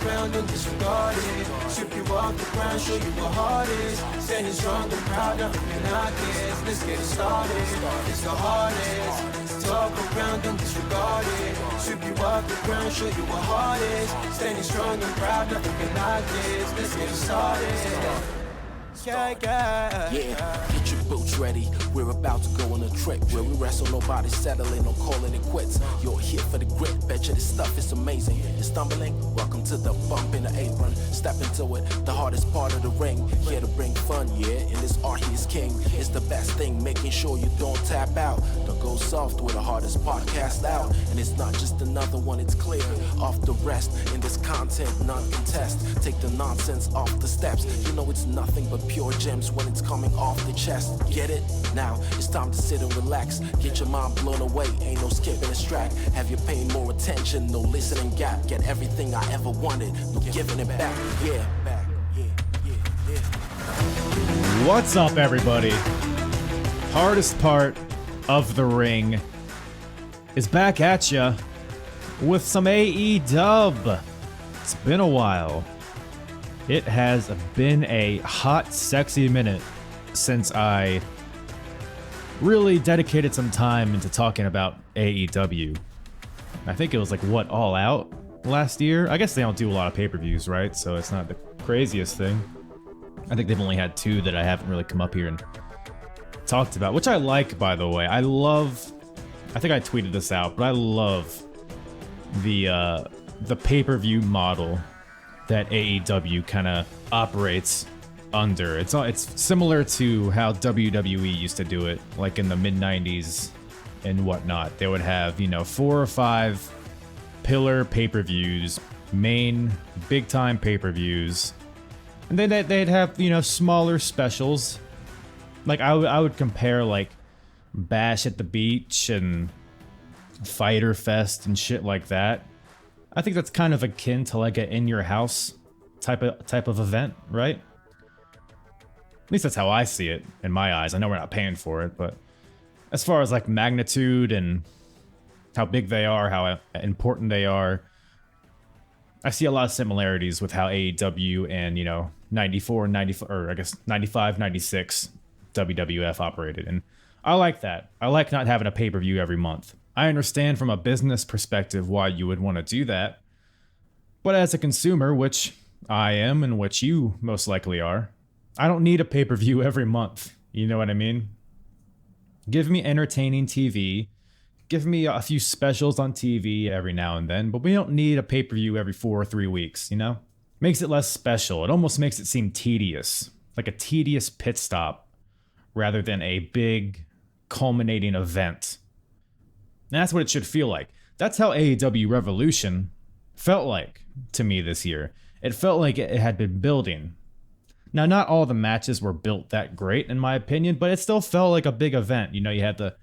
around and disregard it. Strip you off the ground, show you what heart is. Standing strong and proud, nothing can knock it. Let's get it started. It's the hardest. Talk around and disregard it. Strip you off the ground, show you what heart is. Standing strong and proud, nothing can knock it. Let's get it started. Yeah, get your boots ready. We're about to go on a trip where we wrestle, nobody settling or calling it quits. You're here for the grit, bet you this stuff is amazing. You're stumbling, welcome to the bump in the apron. Step into it, the hardest part of the ring. Here to bring fun, yeah, in this art he is king. It's the best thing, making sure you don't tap out. Don't go soft with the hardest podcast out. And it's not just another one, it's clear. Off the rest, in this content, none contest. Take the nonsense off the steps. You know it's nothing but pure gems when it's coming off the chest. Get it? Now it's time to sit and relax. Get your mind blown away, ain't no skipping a track. Have you paying more attention, no listening gap. Get everything I ever wanted, no giving it back. Yeah. What's up, everybody? Hardest part of the ring is back at ya with some AEW. It's been a while. It has been a hot, sexy minute since I really dedicated some time into talking about AEW. I think it was like, what, All Out last year? I guess they don't do a lot of pay-per-views, right? So it's not the craziest thing. I think they've only had 2 that I haven't really come up here and talked about, which I like, by the way. I think I tweeted this out, but I love the pay-per-view model that AEW kind of operates under. It's similar to how WWE used to do it, like in the mid-90s and whatnot. They would have, 4 or 5 pillar pay-per-views, main big-time pay-per-views, and then they'd have, smaller specials. Like I would compare like Bash at the Beach and Fyter Fest and shit like that. I think that's kind of akin to like an in your house type of event, right? At least that's how I see it in my eyes. I know we're not paying for it, but as far as like magnitude and how big they are, how important they are, I see a lot of similarities with how AEW and, 94, 95, or I guess 95, 96 WWF operated. And I like that. I like not having a pay-per-view every month. I understand from a business perspective why you would want to do that. But as a consumer, which I am and which you most likely are, I don't need a pay-per-view every month. You know what I mean? Give me entertaining TV. Give me a few specials on TV every now and then, but we don't need a pay-per-view every 4 or 3 weeks, Makes it less special. It almost makes it seem tedious, like a tedious pit stop rather than a big culminating event. And that's what it should feel like. That's how AEW Revolution felt like to me this year. It felt like it had been building. Now, not all the matches were built that great, in my opinion, but it still felt like a big event. You had the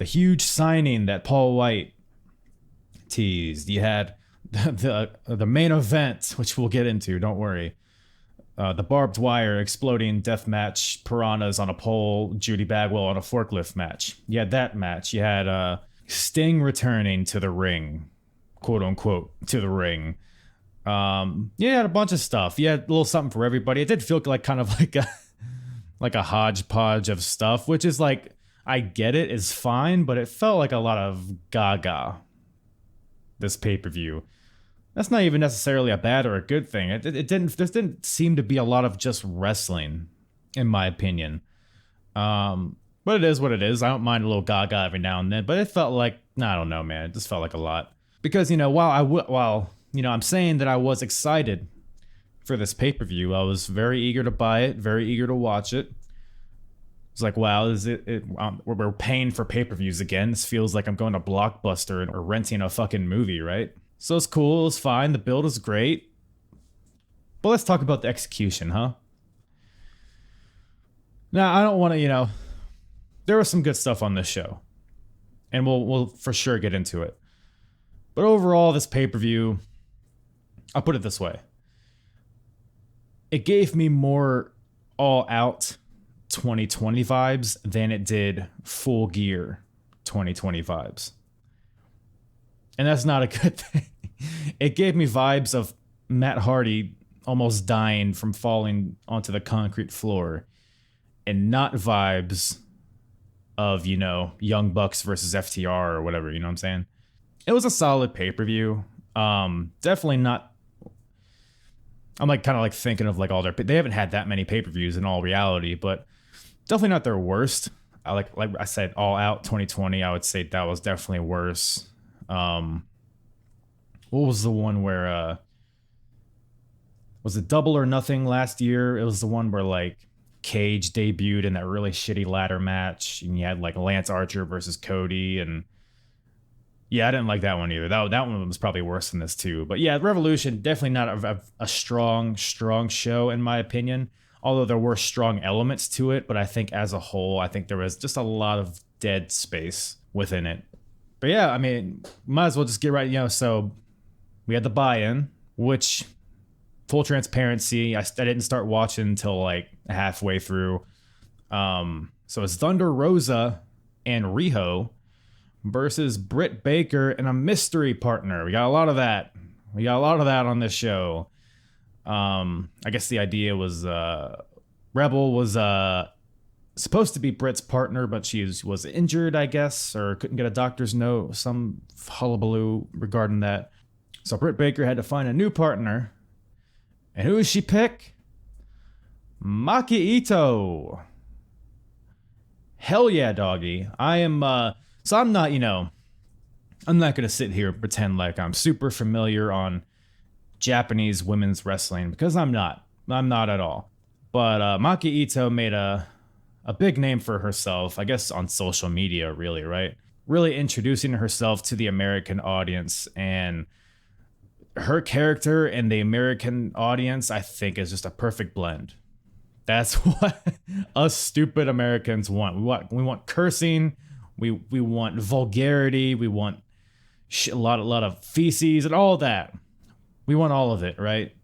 huge signing that Paul White teased. You had the main event, which we'll get into, don't worry. The barbed wire exploding deathmatch, piranhas on a pole, Judy Bagwell on a forklift match. You had that match. You had Sting returning to the ring, quote unquote, to the ring. You had a bunch of stuff. You had a little something for everybody. It did feel like kind of like a hodgepodge of stuff, which is like, I get it, is fine, but it felt like a lot of gaga, this pay-per-view. That's not even necessarily a bad or a good thing. There didn't seem to be a lot of just wrestling, in my opinion. But it is what it is. I don't mind a little gaga every now and then, but it felt like, I don't know, man. It just felt like a lot. Because, while I'm saying that I was excited for this pay-per-view, I was very eager to buy it, very eager to watch it. It's like, wow, we're paying for pay-per-views again. This feels like I'm going to Blockbuster or renting a fucking movie, right? So it's cool, it's fine, the build is great. But let's talk about the execution, huh? Now, I don't want to, there was some good stuff on this show. And we'll for sure get into it. But overall, this pay-per-view, I'll put it this way. It gave me more all-out 2020 vibes than it did Full Gear 2020 vibes. And that's not a good thing. It gave me vibes of Matt Hardy almost dying from falling onto the concrete floor, and not vibes of, Young Bucks versus FTR or whatever, you know what I'm saying? It was a solid pay-per-view. Definitely not. I'm kind of thinking of all they haven't had that many pay-per-views in all reality, but definitely not their worst. Like I said, All Out 2020, I would say that was definitely worse. What was the one where was it Double or Nothing last year? It was the one where Cage debuted in that really shitty ladder match, and you had Lance Archer versus Cody, and yeah, I didn't like that one either. That one was probably worse than this too. But yeah, Revolution, definitely not a strong show in my opinion. Although there were strong elements to it, but I think as a whole, I think there was just a lot of dead space within it. But yeah, I mean, might as well just get right. So we had the buy-in, which, full transparency, I didn't start watching until halfway through. So it's Thunder Rosa and Riho versus Britt Baker and a mystery partner. We got a lot of that. On this show. I guess the idea was Rebel was supposed to be Britt's partner, but she was injured, I guess, or couldn't get a doctor's note, some hullabaloo regarding that. So Britt Baker had to find a new partner. And who does she pick? Maki Ito. Hell yeah, doggy. I am, so I'm not, I'm not going to sit here and pretend like I'm super familiar on Japanese women's wrestling, because I'm not at all. But Maki Ito made a big name for herself, I guess, on social media, really, right? Really introducing herself to the American audience, and her character and the American audience, I think, is just a perfect blend. That's what us stupid Americans want. We want cursing, we want vulgarity, we want a lot of feces and all that. We want all of it, right?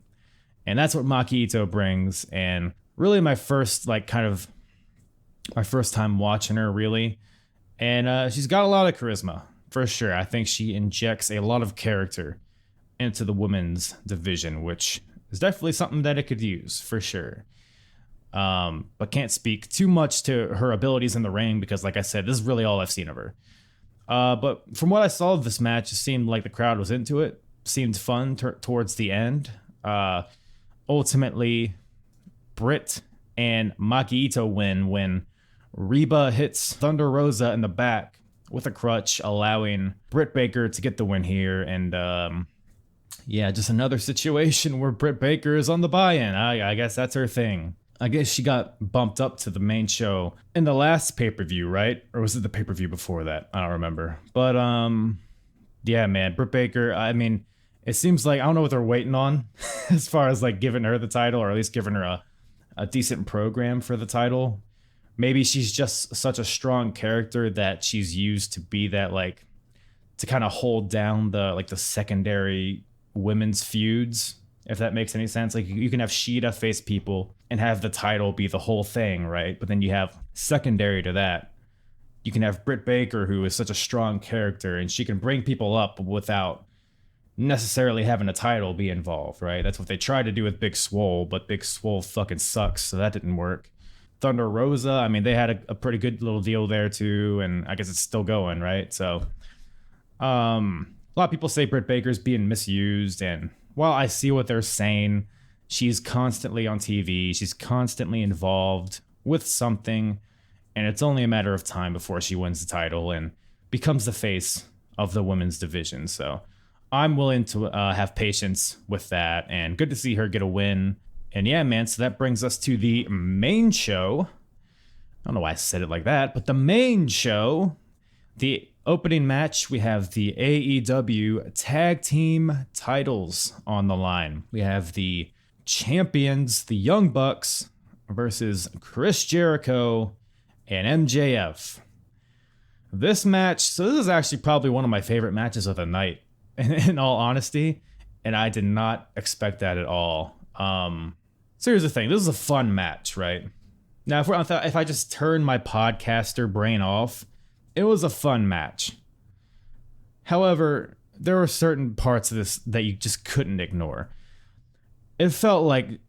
And that's what Maki Ito brings. And really my first time watching her, really. And she's got a lot of charisma, for sure. I think she injects a lot of character into the women's division, which is definitely something that it could use, for sure. But can't speak too much to her abilities in the ring, because like I said, this is really all I've seen of her. But from what I saw of this match, it seemed like the crowd was into it. Seemed fun towards the end. Ultimately, Britt and Maki Ito win when Reba hits Thunder Rosa in the back with a crutch, allowing Britt Baker to get the win here. And yeah, just another situation where Britt Baker is on the buy-in. I guess that's her thing. I guess she got bumped up to the main show in the last pay-per-view, right? Or was it the pay-per-view before that? I don't remember. But yeah, man, Britt Baker, I mean, it seems like I don't know what they're waiting on as far as giving her the title, or at least giving her a decent program for the title. Maybe she's just such a strong character that she's used to be that to kind of hold down the secondary women's feuds, if that makes any sense. You can have Shida face people and have the title be the whole thing, right? But then you have secondary to that, you can have Britt Baker, who is such a strong character, and she can bring people up without necessarily having a title be involved, right? That's what they tried to do with Big Swole, but Big Swole fucking sucks, so that didn't work. Thunder Rosa, I mean, they had a pretty good little deal there too, and I guess it's still going, right? So a lot of people say Britt Baker's being misused, and while I see what they're saying, she's constantly on TV, she's constantly involved with something, and it's only a matter of time before she wins the title and becomes the face of the women's division. So I'm willing to have patience with that, and good to see her get a win. And yeah, man, so that brings us to the main show. I don't know why I said it like that, but the main show, the opening match, we have the AEW tag team titles on the line. We have the champions, the Young Bucks, versus Chris Jericho and MJF. This match, so this is actually probably one of my favorite matches of the night, in all honesty, and I did not expect that at all. So here's the thing, this is a fun match, right? Now, if I just turn my podcaster brain off, it was a fun match. However, there were certain parts of this that you just couldn't ignore. it felt like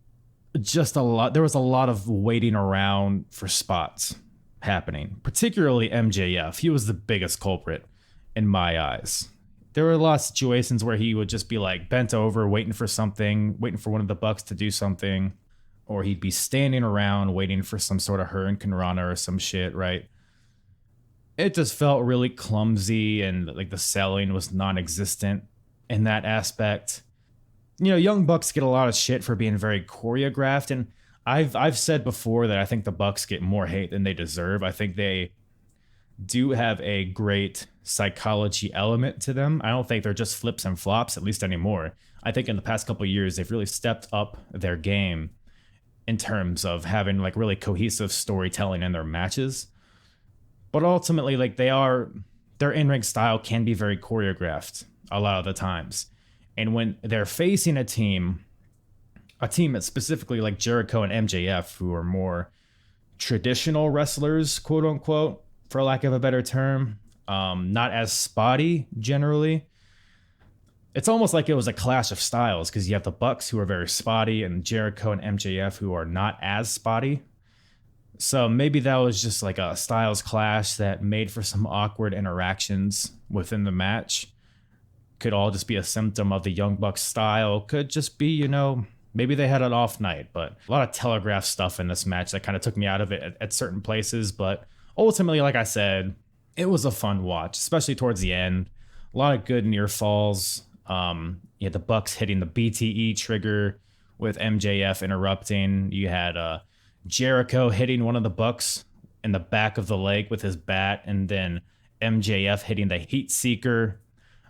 just a lot. There was a lot of waiting around for spots happening, particularly MJF. He was the biggest culprit in my eyes. There were a lot of situations where he would just be like bent over, waiting for something, waiting for one of the Bucks to do something, or he'd be standing around waiting for some sort of Hurricane Rana or some shit, right? It just felt really clumsy, and like the selling was non-existent in that aspect. You know, Young Bucks get a lot of shit for being very choreographed, and I've said before that I think the Bucks get more hate than they deserve. I think they do have a great psychology element to them. I don't think they're just flips and flops, at least anymore. I think in the past couple of years, they've really stepped up their game in terms of having like really cohesive storytelling in their matches. But ultimately, like their in-ring style can be very choreographed a lot of the times. And when they're facing a team that's specifically like Jericho and MJF, who are more traditional wrestlers, quote unquote, for lack of a better term, not as spotty generally. It's almost like it was a clash of styles, because you have the Bucks, who are very spotty, and Jericho and MJF, who are not as spotty. So maybe that was just like a styles clash that made for some awkward interactions within the match. Could all just be a symptom of the Young Bucks style. Could just be, you know, maybe they had an off night. But a lot of telegraph stuff in this match that kind of took me out of it at certain places. But ultimately, like I said, it was a fun watch, especially towards the end. A lot of good near falls. You had the Bucks hitting the BTE trigger with MJF interrupting. You had Jericho hitting one of the Bucks in the back of the leg with his bat, and then MJF hitting the Heat Seeker.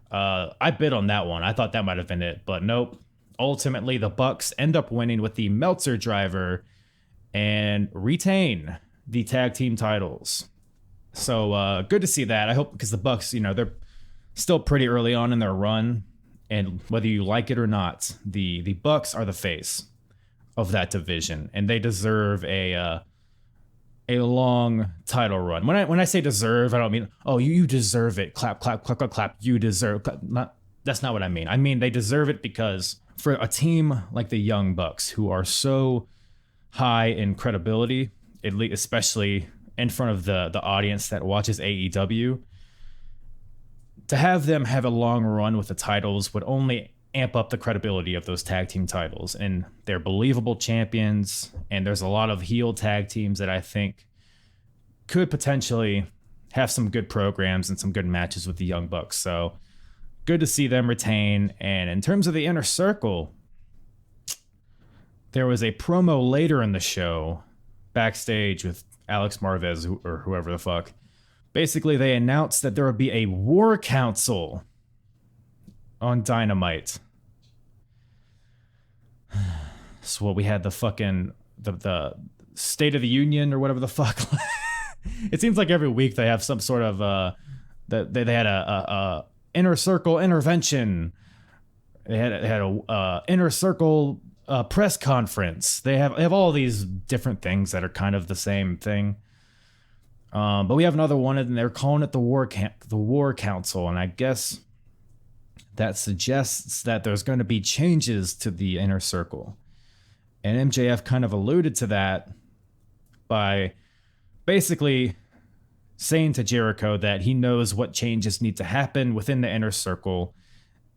I bid on that one. I thought that might have been it, but nope. Ultimately, the Bucks end up winning with the Meltzer driver and retain the tag team titles. So good to see that. I hope, because the Bucks, you know, they're still pretty early on in their run, and whether you like it or not, the Bucks are the face of that division, and they deserve a long title run. When I say deserve, I don't mean, oh, you deserve it. Clap, clap, clap, clap, clap. You deserve. That's not what I mean. I mean they deserve it because for a team like the Young Bucks, who are so high in credibility, especially in front of the audience that watches AEW, to have them have a long run with the titles would only amp up the credibility of those tag team titles. And they're believable champions, and there's a lot of heel tag teams that I think could potentially have some good programs and some good matches with the Young Bucks. So good to see them retain. And in terms of the Inner Circle, there was a promo later in the show backstage with Alex Marvez or whoever the fuck. Basically, they announced that there would be a war council on Dynamite. So what we had the fucking the State of the Union or whatever the fuck. It seems like every week they have some sort of they had a Inner Circle intervention. They had a Inner Circle press conference. They have all these different things that are kind of the same thing. But we have another one, and they're calling it the War Council, and I guess that suggests that there's going to be changes to the Inner Circle. And MJF kind of alluded to that by basically saying to Jericho that he knows what changes need to happen within the Inner Circle,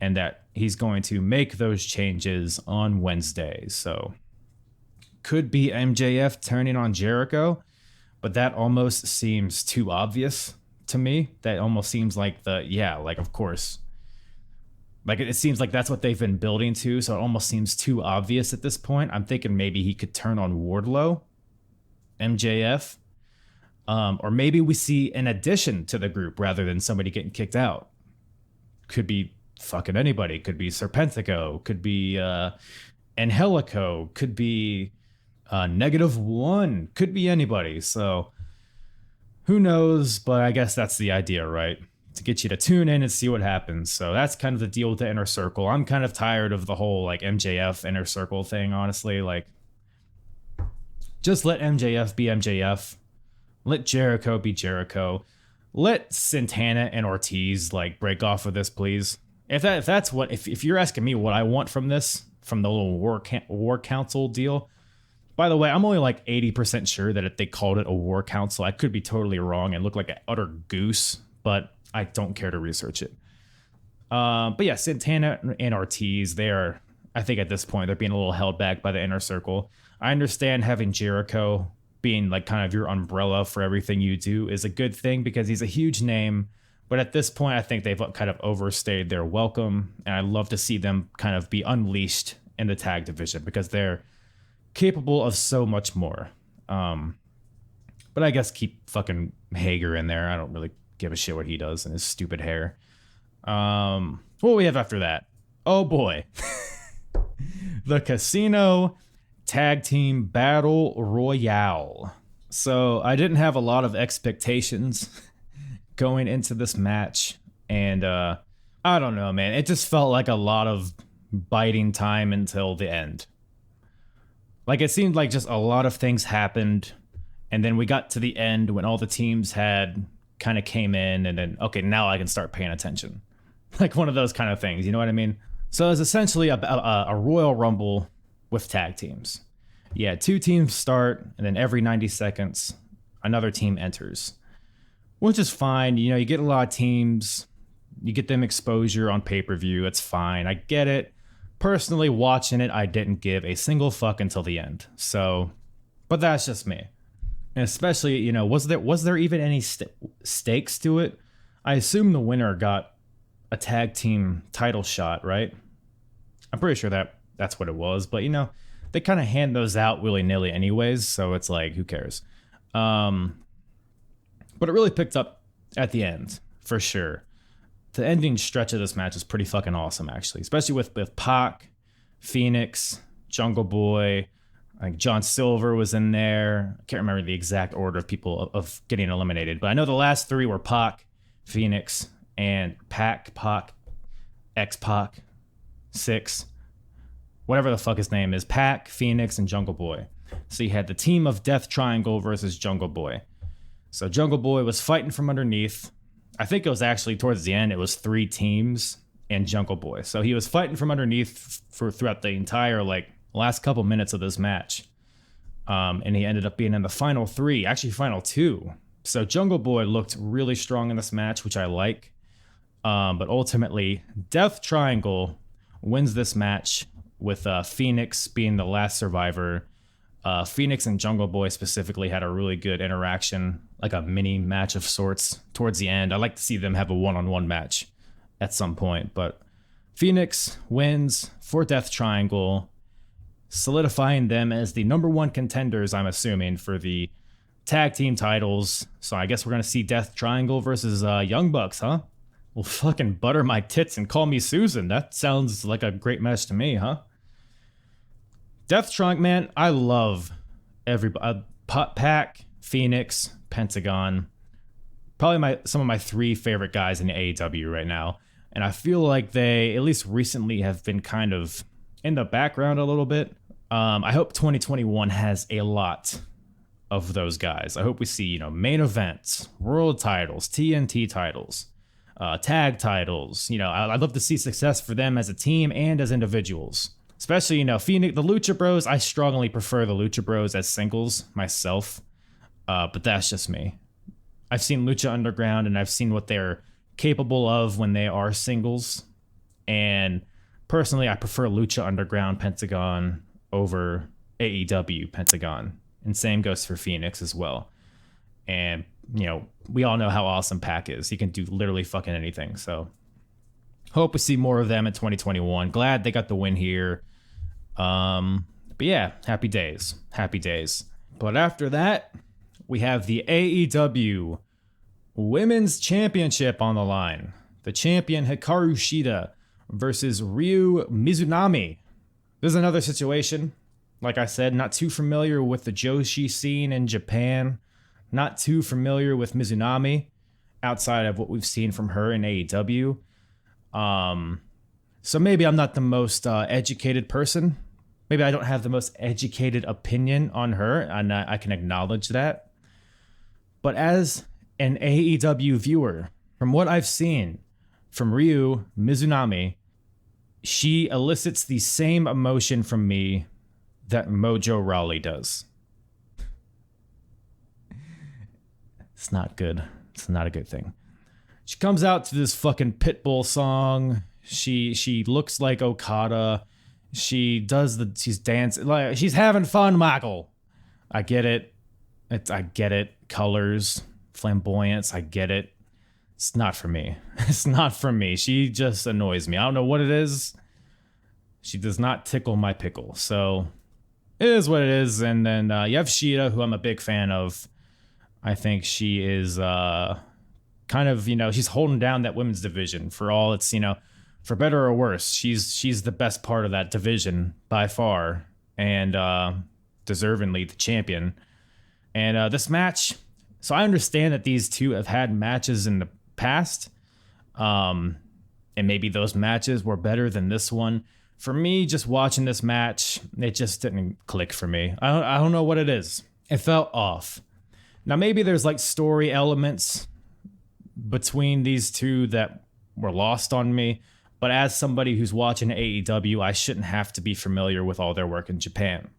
and that he's going to make those changes on Wednesday. So could be MJF turning on Jericho, but that almost seems too obvious to me. That almost seems like of course. Like, it seems like that's what they've been building to, so it almost seems too obvious at this point. I'm thinking maybe he could turn on Wardlow, MJF, or maybe we see an addition to the group rather than somebody getting kicked out. Could be fucking anybody. Could be Serpentico. Could be Angelico. Could be -1. Could be anybody. So who knows? But I guess that's the idea, right? To get you to tune in and see what happens. So that's kind of the deal with the Inner Circle. I'm kind of tired of the whole like MJF Inner Circle thing, honestly. Like, just let MJF be MJF. Let Jericho be Jericho. Let Santana and Ortiz like break off of this, please. If you're asking me what I want from this, from the little war council deal. By the way, I'm only like 80% sure that if they called it a war council, I could be totally wrong and look like an utter goose, but I don't care to research it. But yeah, Santana and Ortiz, I think at this point, they're being a little held back by the inner circle. I understand having Jericho being like kind of your umbrella for everything you do is a good thing because he's a huge name. But at this point, I think they've kind of overstayed their welcome. And I'd love to see them kind of be unleashed in the tag division because they're capable of so much more. But I guess keep fucking Hager in there. I don't really give a shit what he does and his stupid hair. What do we have after that? Oh boy. The Casino Tag Team Battle Royale. So I didn't have a lot of expectations going into this match. And I don't know, man. It just felt like a lot of biding time until the end. Like it seemed like just a lot of things happened. And then we got to the end when all the teams had kind of came in and then, okay, now I can start paying attention. Like one of those kind of things, you know what I mean? So it's essentially a Royal Rumble with tag teams. Yeah, 2 teams start, and then every 90 seconds, another team enters. Which is fine. You know, you get a lot of teams. You get them exposure on pay-per-view. It's fine. I get it. Personally, watching it, I didn't give a single fuck until the end. So, but that's just me. And especially, you know, was there even any stakes to it? I assume the winner got a tag team title shot, right? I'm pretty sure that's what it was, but you know, they kind of hand those out willy-nilly anyways, so it's like, who cares? But it really picked up at the end, for sure. The ending stretch of this match is pretty fucking awesome, actually, especially with Pac, Phoenix, Jungle Boy, like John Silver was in there. I can't remember the exact order of people of getting eliminated, but I know the last 3 were Pac, Phoenix, and Pac, X-Pac, 6, whatever the fuck his name is, Pac, Phoenix, and Jungle Boy. So you had the team of Death Triangle versus Jungle Boy. So Jungle Boy was fighting from underneath. I think it was actually towards the end, it was 3 teams and Jungle Boy. So he was fighting from underneath throughout the entire last couple minutes of this match. And he ended up being in the final 3, actually final 2. So Jungle Boy looked really strong in this match, which I like. But ultimately, Death Triangle wins this match with Phoenix being the last survivor. Phoenix and Jungle Boy specifically had a really good interaction, like a mini match of sorts towards the end. I'd like to see them have a one-on-one match at some point. But Phoenix wins for Death Triangle, solidifying them as the number 1 contenders, I'm assuming, for the tag team titles. So I guess we're going to see Death Triangle versus Young Bucks, huh? Well, fucking butter my tits and call me Susan. That sounds like a great match to me, huh? Death Triangle, man, I love everybody. Pac, Phoenix, Pentagon. Probably some of my 3 favorite guys in the AEW right now. And I feel like they, at least recently, have been kind of in the background a little bit. I hope 2021 has a lot of those guys. I hope we see, main events, world titles, TNT titles, tag titles. I'd love to see success for them as a team and as individuals. Especially, Phoenix, the Lucha Bros. I strongly prefer the Lucha Bros as singles myself. But that's just me. I've seen Lucha Underground and I've seen what they're capable of when they are singles. And personally, I prefer Lucha Underground Pentagon over AEW Pentagon. And same goes for Phoenix as well. And, we all know how awesome Pac is. He can do literally fucking anything. So hope we see more of them in 2021. Glad they got the win here. But yeah, happy days. Happy days. But after that, we have the AEW Women's Championship on the line. The champion Hikaru Shida versus Ryu Mizunami. This is another situation. Like I said, not too familiar with the Joshi scene in Japan. Not too familiar with Mizunami outside of what we've seen from her in AEW. So maybe I'm not the most educated person. Maybe I don't have the most educated opinion on her, and I can acknowledge that. But as an AEW viewer, from what I've seen from Ryu Mizunami, she elicits the same emotion from me that Mojo Rawley does. It's not good. It's not a good thing. She comes out to this fucking Pitbull song. She looks like Okada. She's dancing like she's having fun, Michael. I get it. I get it. Colors, flamboyance, I get it. It's not for me. It's not for me. She just annoys me. I don't know what it is. She does not tickle my pickle. So it is what it is. And then you have Sheeta, who I'm a big fan of. I think she is kind of, she's holding down that women's division for all it's, for better or worse. She's the best part of that division by far, and deservingly the champion. And this match, so I understand that these two have had matches in the past, and maybe those matches were better than this one. For me, just watching this match, it just didn't click for me. I don't know what it is. It felt off. Now, maybe there's like story elements between these two that were lost on me, but as somebody who's watching AEW, I shouldn't have to be familiar with all their work in Japan.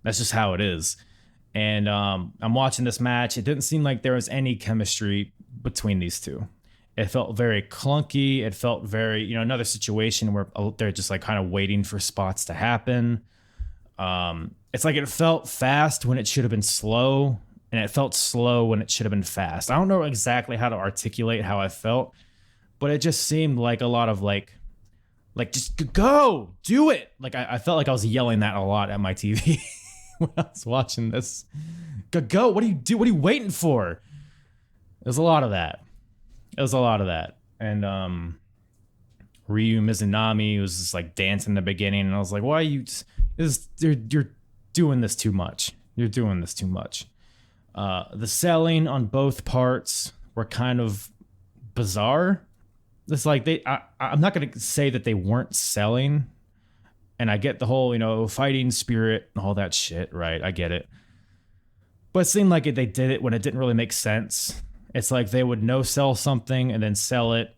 That's just how it is. And I'm watching this match. It didn't seem like there was any chemistry between these two. It felt very clunky. It felt very, another situation where they're just like kind of waiting for spots to happen. It's like it felt fast when it should have been slow, and it felt slow when it should have been fast. I don't know exactly how to articulate how I felt, but it just seemed like a lot of like just go, do it. Like I felt like I was yelling that a lot at my TV when I was watching this. Go, what do you do? What are you waiting for? There's a lot of that. And Ryu Mizunami was just like dancing in the beginning, and I was like, why are you you're doing this too much. You're doing this too much. The selling on both parts were kind of bizarre. It's like I'm not going to say that they weren't selling, and I get the whole, fighting spirit and all that shit, right? I get it. But it seemed like they did it when it didn't really make sense. It's like they would no-sell something and then sell it,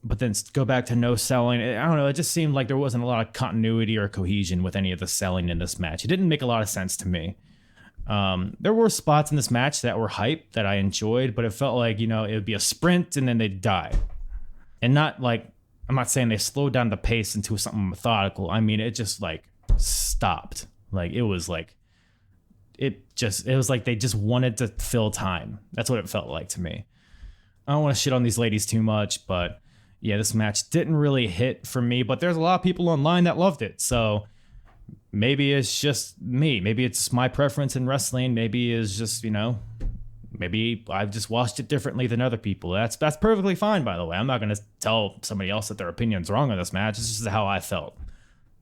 but then go back to no-selling. I don't know. It just seemed like there wasn't a lot of continuity or cohesion with any of the selling in this match. It didn't make a lot of sense to me. There were spots in this match that were hype that I enjoyed, but it felt like, it would be a sprint and then they'd die. And not like, I'm not saying they slowed down the pace into something methodical. I mean, it just like stopped. Like it was like they just wanted to fill time. That's what it felt like to me. I don't want to shit on these ladies too much, but yeah, this match didn't really hit for me, but there's a lot of people online that loved it. So maybe it's just me. Maybe it's my preference in wrestling. Maybe it's just, maybe I've just watched it differently than other people. That's perfectly fine, by the way. I'm not going to tell somebody else that their opinion's wrong on this match. It's just how I felt.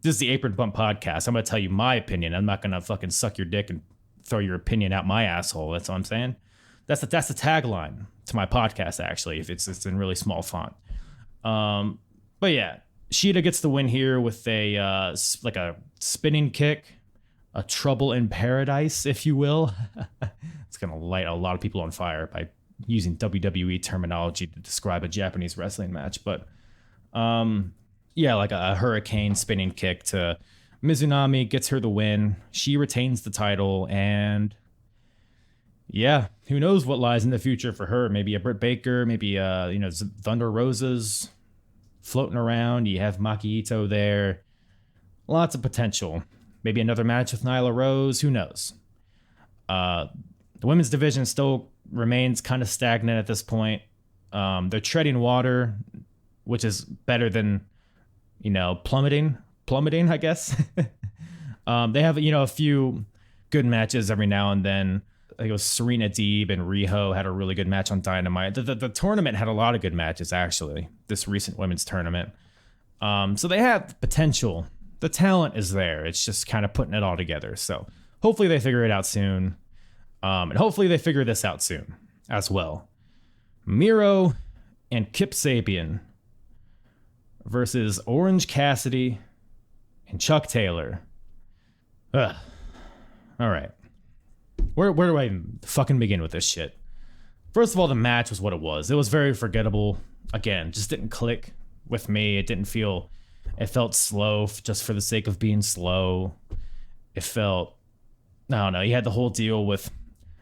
This is the Apron Bump podcast. I'm going to tell you my opinion. I'm not going to fucking suck your dick and throw your opinion out my asshole. That's what I'm saying. That's the tagline to my podcast, actually, if it's in really small font. But yeah, Sheeta gets the win here with a spinning kick, a trouble in paradise, if you will. It's going to light a lot of people on fire by using WWE terminology to describe a Japanese wrestling match. But yeah, like a hurricane spinning kick to Mizunami, gets her the win. She retains the title, and yeah, who knows what lies in the future for her? Maybe a Britt Baker, maybe Thunder Rosa's floating around. You have Maki Ito there. Lots of potential. Maybe another match with Nyla Rose. Who knows? The women's division still remains kind of stagnant at this point. They're treading water, which is better than, plummeting, I guess. They have, a few good matches every now and then. I think it was Serena Deeb and Riho had a really good match on Dynamite. The tournament had a lot of good matches, actually, this recent women's tournament. So they have potential. The talent is there. It's just kind of putting it all together. So hopefully they figure it out soon. And hopefully they figure this out soon as well. Miro and Kip Sabian versus Orange Cassidy and Chuck Taylor. Ugh. All right. Where do I even fucking begin with this shit? First of all, the match was what it was. It was very forgettable. Again, just didn't click with me. It didn't feel It felt slow just for the sake of being slow. It felt, I don't know, you had the whole deal with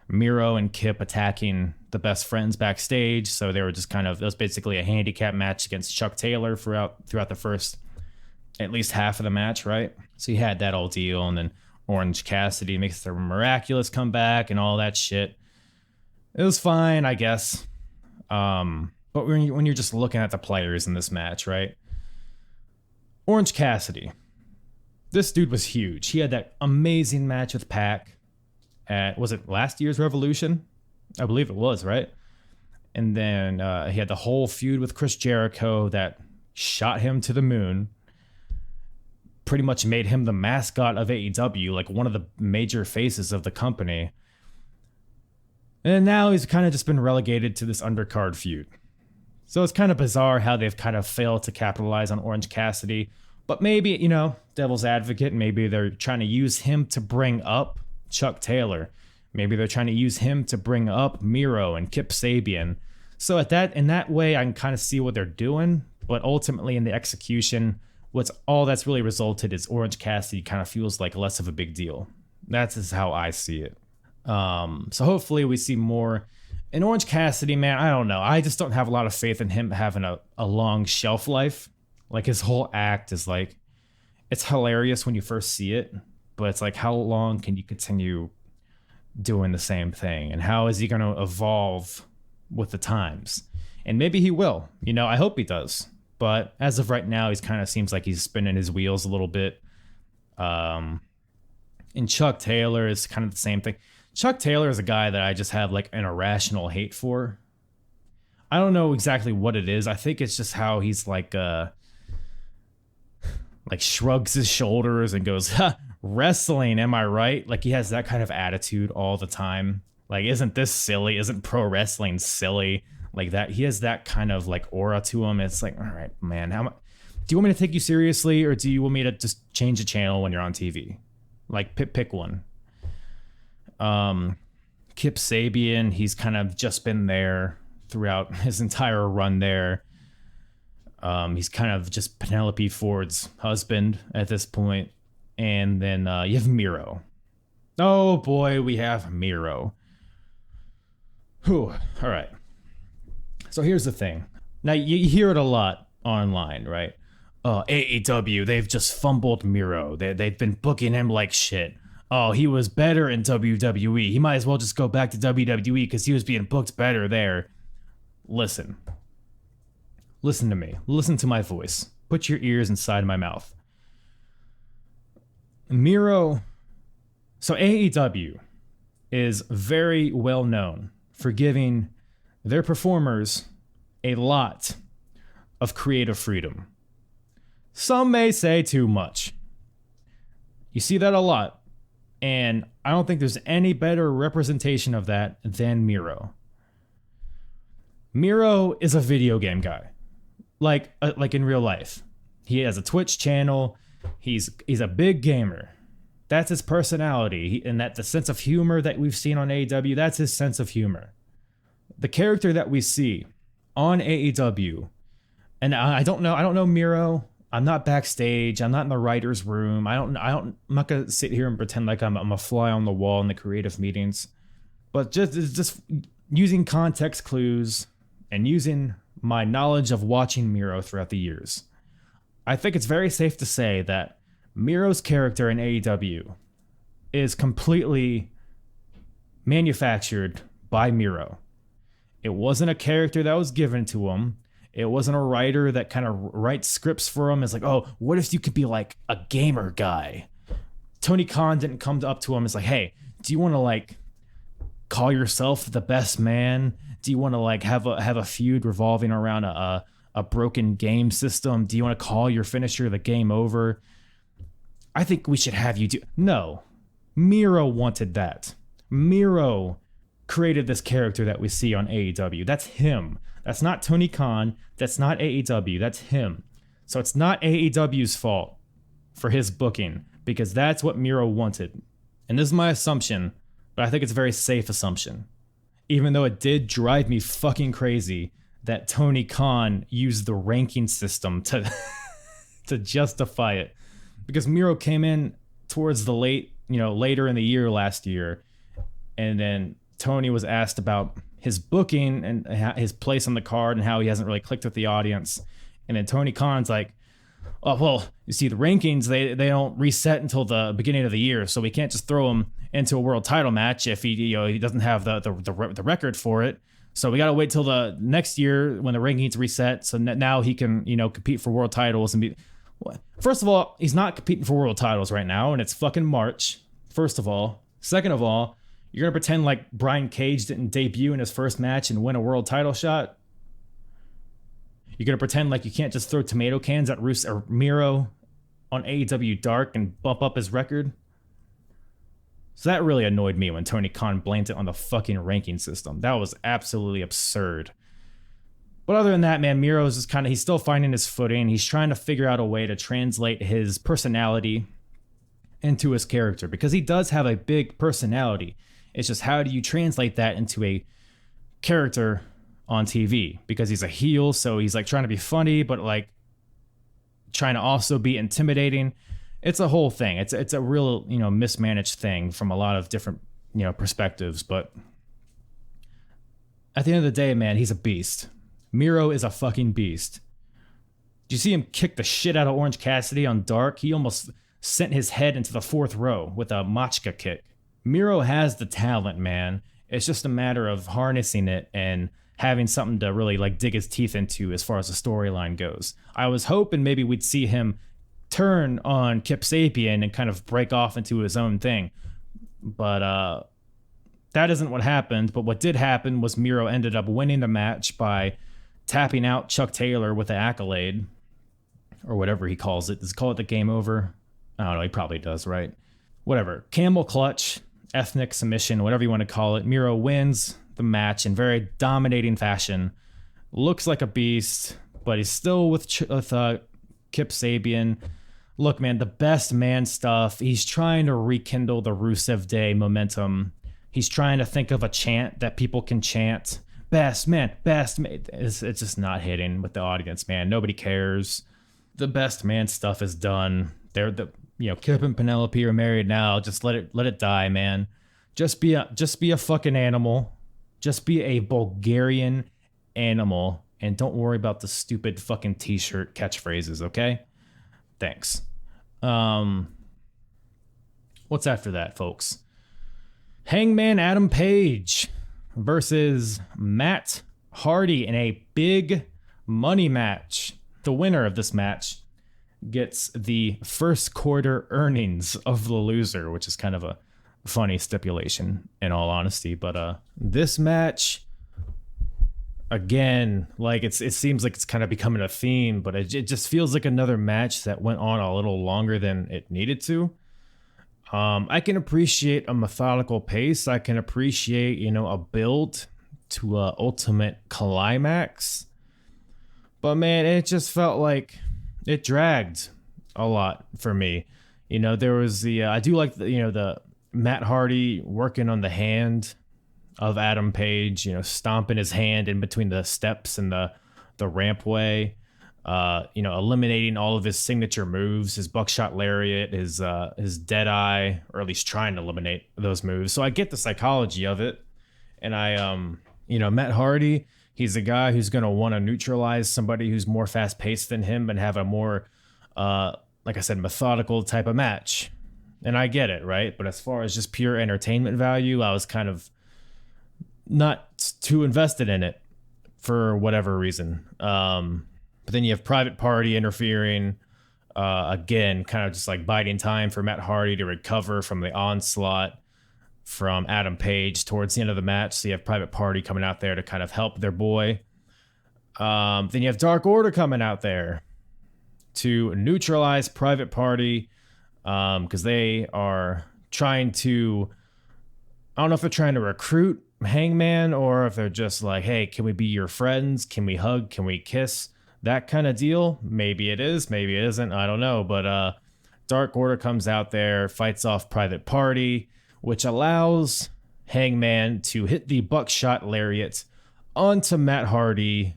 Miro and Kip attacking the best friends backstage, so they were just kind of, it was basically a handicap match against Chuck Taylor throughout the first at least half of the match, right? So you had that whole deal, and then Orange Cassidy makes their miraculous comeback and all that shit. It was fine, I guess. But when you're just looking at the players in this match, right? Orange Cassidy. This dude was huge. He had that amazing match with Pac at, was it last year's Revolution? I believe it was, right? And then he had the whole feud with Chris Jericho that shot him to the moon. Pretty much made him the mascot of AEW, like one of the major faces of the company. And now he's kind of just been relegated to this undercard feud. So it's kind of bizarre how they've kind of failed to capitalize on Orange Cassidy. But maybe, you know, devil's advocate, maybe they're trying to use him to bring up Chuck Taylor. Maybe they're trying to use him to bring up Miro and Kip Sabian. So in that way, I can kind of see what they're doing. But ultimately, in the execution, that's really resulted is Orange Cassidy kind of feels like less of a big deal. That's just how I see it. So hopefully we see more. And Orange Cassidy, man, I don't know. I just don't have a lot of faith in him having a long shelf life. Like, his whole act is like, it's hilarious when you first see it, but it's like, how long can you continue doing the same thing? And how is he going to evolve with the times? And maybe he will. You know, I hope he does. But as of right now, he's kind of seems like he's spinning his wheels a little bit. And Chuck Taylor is kind of the same thing. Chuck Taylor is a guy that I just have like an irrational hate for. I don't know exactly what it is. I think it's just how he's like shrugs his shoulders and goes, ha, wrestling, am I right? Like, he has that kind of attitude all the time. Like, isn't this silly? Isn't pro wrestling silly? Like that. He has that kind of like aura to him. It's like, all right, man, do you want me to take you seriously, or do you want me to just change the channel when you're on TV? Like, pick one. Kip Sabian, he's kind of just been there throughout his entire run there. He's kind of just Penelope Ford's husband at this point. And then you have Miro. Oh boy, we have Miro. Whew. All right. So here's the thing. Now you hear it a lot online, right? AEW, they've just fumbled Miro. They've been booking him like shit. Oh, he was better in WWE. He might as well just go back to WWE because he was being booked better there. Listen to me. Listen to my voice. Put your ears inside my mouth. Miro. So AEW is very well known for giving their performers a lot of creative freedom. Some may say too much. You see that a lot. And I don't think there's any better representation of that than Miro. Miro is a video game guy, like in real life. He has a Twitch channel. He's a big gamer. That's his personality, and that the sense of humor that we've seen on AEW. That's his sense of humor. The character that we see on AEW, and I don't know Miro. I'm not backstage. I'm not in the writer's room. I'm not gonna sit here and pretend like I'm a fly on the wall in the creative meetings. But just using context clues and using my knowledge of watching Miro throughout the years, I think it's very safe to say that Miro's character in AEW is completely manufactured by Miro. It wasn't a character that was given to him. It wasn't a writer that kind of writes scripts for him. It's like, oh, what if you could be like a gamer guy? Tony Khan didn't come up to him. It's like, hey, do you want to like call yourself the best man? Do you want to like have a feud revolving around a broken game system? Do you want to call your finisher the game over? I think we should have you do. No, Miro wanted that. Miro created this character that we see on AEW. That's him. That's not Tony Khan. That's not AEW. That's him. So it's not AEW's fault for his booking, because that's what Miro wanted. And this is my assumption, but I think it's a very safe assumption. Even though it did drive me fucking crazy that Tony Khan used the ranking system to to justify it. Because Miro came in towards the later in the year last year, and then Tony was asked about his booking and his place on the card and how he hasn't really clicked with the audience. And then Tony Khan's like, oh, well, you see, the rankings, they don't reset until the beginning of the year, so we can't just throw him into a world title match if he doesn't have the record for it. So we got to wait till the next year when the rankings reset, so now he can, compete for world titles and be... First of all, he's not competing for world titles right now, and it's fucking March, first of all. Second of all, you're going to pretend like Brian Cage didn't debut in his first match and win a world title shot? You're going to pretend like you can't just throw tomato cans at Miro on AEW Dark and bump up his record? So that really annoyed me when Tony Khan blamed it on the fucking ranking system. That was absolutely absurd. But other than that, man, Miro's just he's still finding his footing. He's trying to figure out a way to translate his personality into his character, because he does have a big personality. It's just, how do you translate that into a character on TV? Because he's a heel, so he's like trying to be funny, but like trying to also be intimidating. It's a whole thing. It's a real, mismanaged thing from a lot of different, perspectives. But at the end of the day, man, he's a beast. Miro is a fucking beast. Did you see him kick the shit out of Orange Cassidy on Dark? He almost sent his head into the fourth row with a Machka kick. Miro has the talent, man. It's just a matter of harnessing it and having something to really like dig his teeth into as far as the storyline goes. I was hoping maybe we'd see him turn on Kip Sapien and kind of break off into his own thing. But that isn't what happened. But what did happen was Miro ended up winning the match by tapping out Chuck Taylor with the accolade, or whatever he calls it. Does he call it the game over? I don't know. He probably does, right? Whatever. Camel clutch, ethnic submission, whatever you want to call it. Miro wins the match in very dominating fashion. Looks like a beast, but he's still with Kip Sabian. Look, man, the best man stuff. He's trying to rekindle the Rusev Day momentum. He's trying to think of a chant that people can chant. Best man, best man. It's just not hitting with the audience, man. Nobody cares. The best man stuff is done. Kip and Penelope are married now. Just let it die, man. Just be a fucking animal. Just be a Bulgarian animal, and don't worry about the stupid fucking t-shirt catchphrases, okay? Thanks. What's after that, folks? Hangman Adam Page versus Matt Hardy in a big money match. The winner of this match gets the first quarter earnings of the loser, which is kind of a funny stipulation in all honesty. But this match, again, like it seems like it's kind of becoming a theme, but it just feels like another match that went on a little longer than it needed to. I can appreciate a methodical pace. I can appreciate, a build to a ultimate climax. But man, it just felt like it dragged a lot for me. There was I do like the Matt Hardy working on the hand of Adam Page, stomping his hand in between the steps and the rampway, eliminating all of his signature moves, his buckshot lariat, his dead eye, or at least trying to eliminate those moves. So I get the psychology of it. And Matt Hardy, he's a guy who's going to want to neutralize somebody who's more fast paced than him and have a more, like I said, methodical type of match. And I get it, right? But as far as just pure entertainment value, I was kind of not too invested in it for whatever reason. But then you have Private Party interfering, again, kind of just like biding time for Matt Hardy to recover from the onslaught from Adam Page towards the end of the match. So you have Private Party coming out there to kind of help their boy. Then you have Dark Order coming out there to neutralize Private Party, because they are trying to, I don't know if they're trying to recruit Hangman or if they're just like, hey, can we be your friends? Can we hug? Can we kiss? That kind of deal. Maybe it is, maybe it isn't. I don't know. But Dark Order comes out there, fights off Private Party, which allows Hangman to hit the buckshot lariat onto Matt Hardy.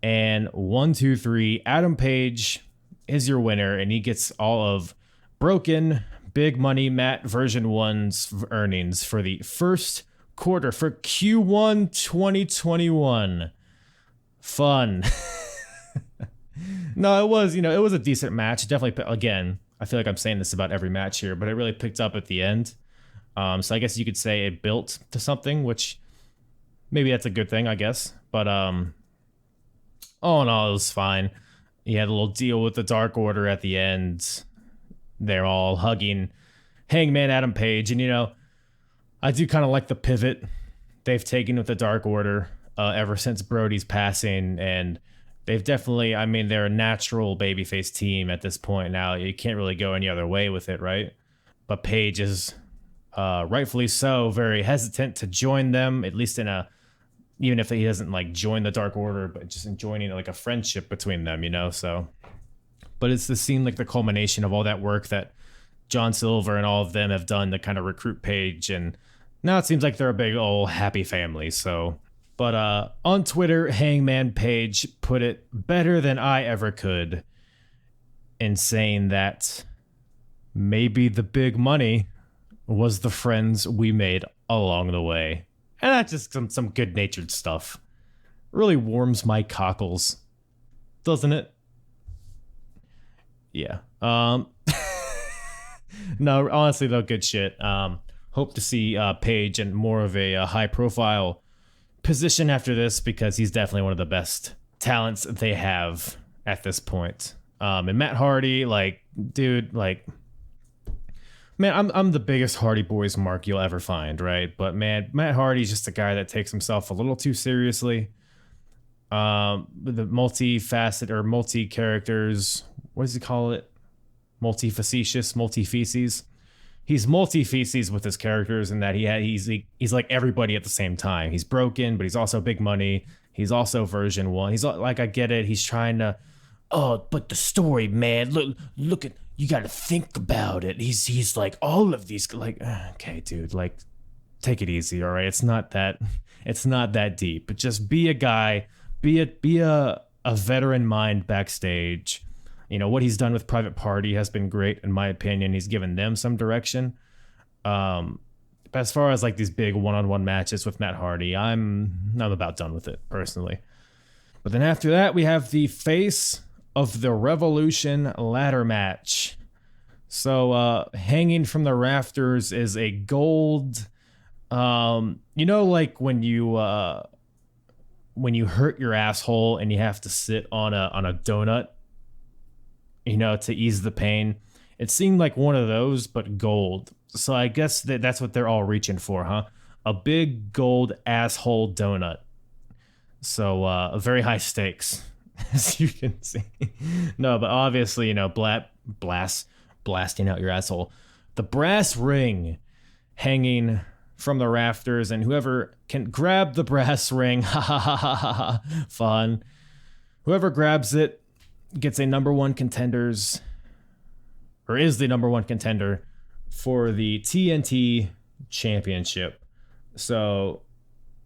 And 1, 2, 3, Adam Page is your winner, and he gets all of Broken Big Money Matt version 1's earnings for the first quarter for Q1 2021. Fun. No, it was, it was a decent match. Definitely, again, I feel like I'm saying this about every match here, but it really picked up at the end. So I guess you could say it built to something, which maybe that's a good thing, I guess. But all in all, it was fine. He had a little deal with the Dark Order at the end. They're all hugging Hangman Adam Page. And, I do kind of like the pivot they've taken with the Dark Order ever since Brody's passing. And they've definitely, they're a natural babyface team at this point now. You can't really go any other way with it, right? But Page is rightfully so very hesitant to join them, at least even if he doesn't like join the Dark Order, but just in joining like a friendship between them, so. But it's the scene like the culmination of all that work that John Silver and all of them have done to kind of recruit Page, and now it seems like they're a big old happy family. So, but on Twitter, Hangman Page put it better than I ever could in saying that maybe the big money was the friends we made along the way. And that's just some good-natured stuff. Really warms my cockles, doesn't it? Yeah. No, honestly, though, good shit. Hope to see Page in more of a high-profile position after this, because he's definitely one of the best talents they have at this point. And Matt Hardy, dude, man, I'm the biggest Hardy Boys mark you'll ever find, right? But man, Matt Hardy's just a guy that takes himself a little too seriously. The multi-facet or multi-characters, what does he call it? Multi-facetious, multi-feces. He's multi-feces with his characters in that he's like everybody at the same time. He's Broken, but he's also Big Money. He's also version 1. He's like, I get it. He's trying to, but the story, man, look at, you got to think about it. He's like all of these, okay, dude, take it easy, all right? It's not that deep. But just be a guy, be a veteran mind backstage. What he's done with Private Party has been great, in my opinion. He's given them some direction. But as far as these big one-on-one matches with Matt Hardy, I'm about done with it personally. But then after that, we have the Face of the Revolution ladder match. So hanging from the rafters is a gold, when you hurt your asshole and you have to sit on a donut, to ease the pain. It seemed like one of those, but gold. So I guess that's what they're all reaching for, huh? A big gold asshole donut. So very high stakes, as you can see. No, but obviously, blasting out your asshole. The brass ring hanging from the rafters, and whoever can grab the brass ring, fun. Whoever grabs it gets a number one contenders, or is the number one contender for the TNT Championship. So,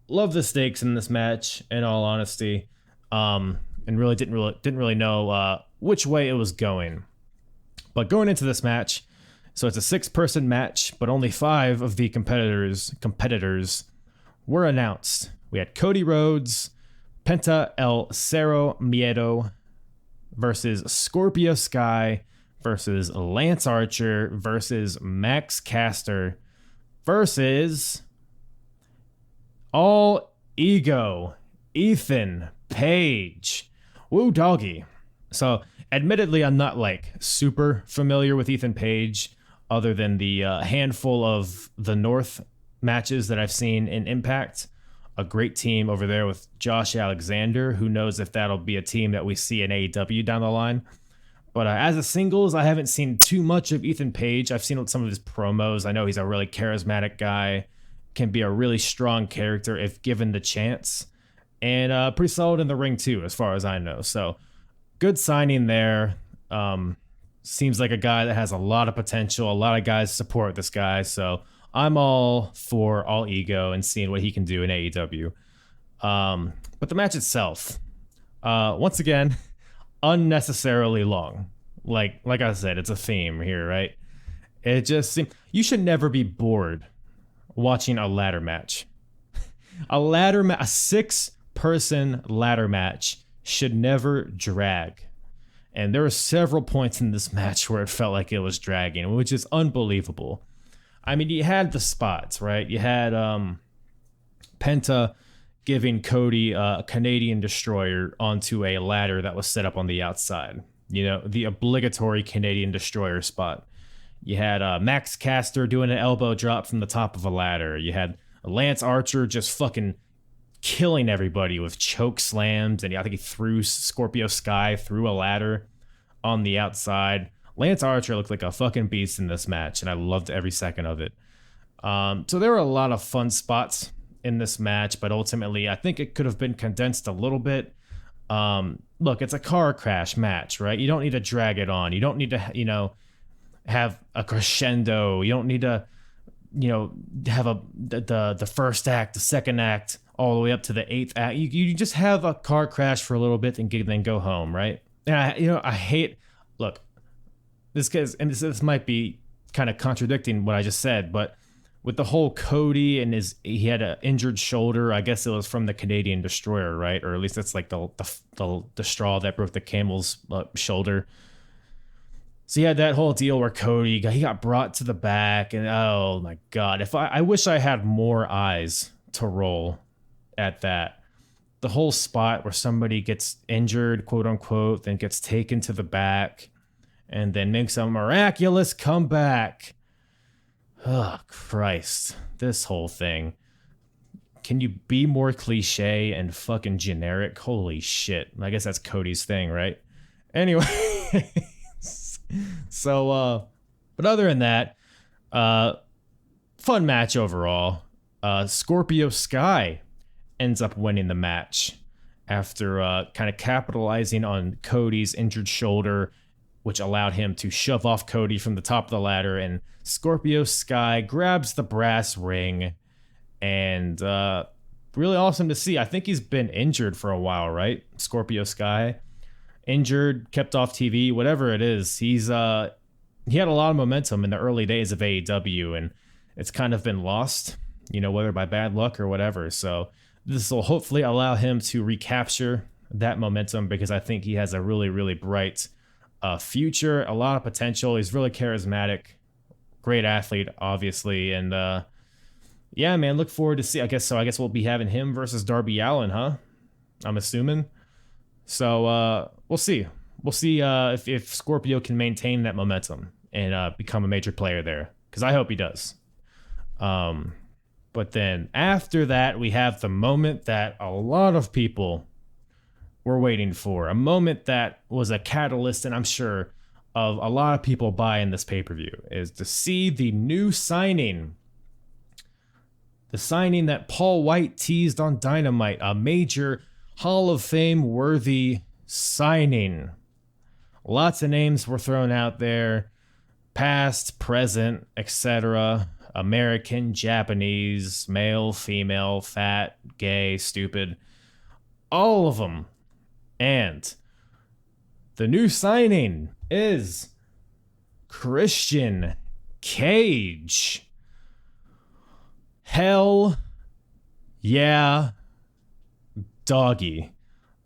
love the stakes in this match, in all honesty, and really didn't really know which way it was going. But going into this match, so it's a 6-person match, but only 5 of the competitors were announced. We had Cody Rhodes, Penta El Cerro Miedo versus Scorpio Sky versus Lance Archer versus Max Caster versus All Ego Ethan Page. Woo doggy. So admittedly, I'm not super familiar with Ethan Page other than the handful of the North matches that I've seen in Impact. A great team over there with Josh Alexander. Who knows if that'll be a team that we see in AEW down the line. But as a singles, I haven't seen too much of Ethan Page. I've seen some of his promos. I know he's a really charismatic guy. Can be a really strong character if given the chance. And pretty solid in the ring too, as far as I know. So good signing there. Seems like a guy that has a lot of potential. A lot of guys support this guy. So I'm all for All Ego and seeing what he can do in AEW. But the match itself, once again, unnecessarily long. Like I said, it's a theme here, right? It just seems you should never be bored watching a ladder match. A 6-person ladder match should never drag. And there were several points in this match where it felt like it was dragging, which is unbelievable. I mean, you had the spots, right? You had Penta giving Cody a Canadian Destroyer onto a ladder that was set up on the outside. You know, the obligatory Canadian Destroyer spot. You had Max Caster doing an elbow drop from the top of a ladder. You had Lance Archer just fucking killing everybody with choke slams, and I think he threw Scorpio Sky through a ladder on the outside. Lance Archer looked like a fucking beast in this match, and I loved every second of it. So there were a lot of fun spots in this match, but ultimately I think it could have been condensed a little bit. Look, it's a car crash match, right? You don't need to drag it on. You don't need to, have a crescendo. You don't need to, have the first act, the second act, all the way up to the 8th act. You just have a car crash for a little bit and then go home, right? And I hate. Look, this might be kind of contradicting what I just said, but with the whole Cody and he had an injured shoulder. I guess it was from the Canadian Destroyer, right? Or at least that's like the straw that broke the camel's shoulder. So you had that whole deal where Cody got brought to the back, and oh my god, I wish I had more eyes to roll at that. The whole spot where somebody gets injured, quote unquote, then gets taken to the back, and then makes a miraculous comeback. Oh Christ, this whole thing. Can you be more cliche and fucking generic? Holy shit. I guess that's Cody's thing, right? Anyway. So, but other than that, fun match overall. Scorpio Sky ends up winning the match after kind of capitalizing on Cody's injured shoulder, which allowed him to shove off Cody from the top of the ladder, and Scorpio Sky grabs the brass ring, and really awesome to see. I think he's been injured for a while, right? Scorpio Sky. Injured, kept off TV, whatever it is. He had a lot of momentum in the early days of AEW, and it's kind of been lost, whether by bad luck or whatever. So this will hopefully allow him to recapture that momentum, because I think he has a really, really bright future, a lot of potential. He's really charismatic, great athlete, obviously, and yeah, man, look forward to see. I guess we'll be having him versus Darby Allin, huh? I'm assuming. So we'll see. We'll see if Scorpio can maintain that momentum and become a major player there, because I hope he does. But then after that, we have the moment that a lot of people were waiting for, a moment that was a catalyst, and I'm sure of a lot of people buying this pay-per-view, is to see the new signing. The signing that Paul White teased on Dynamite, a major Hall of Fame worthy signing. Lots of names were thrown out there, past, present, etc. American, Japanese, male, female, fat, gay, stupid, all of them. And the new signing is Christian Cage. Hell yeah, doggy.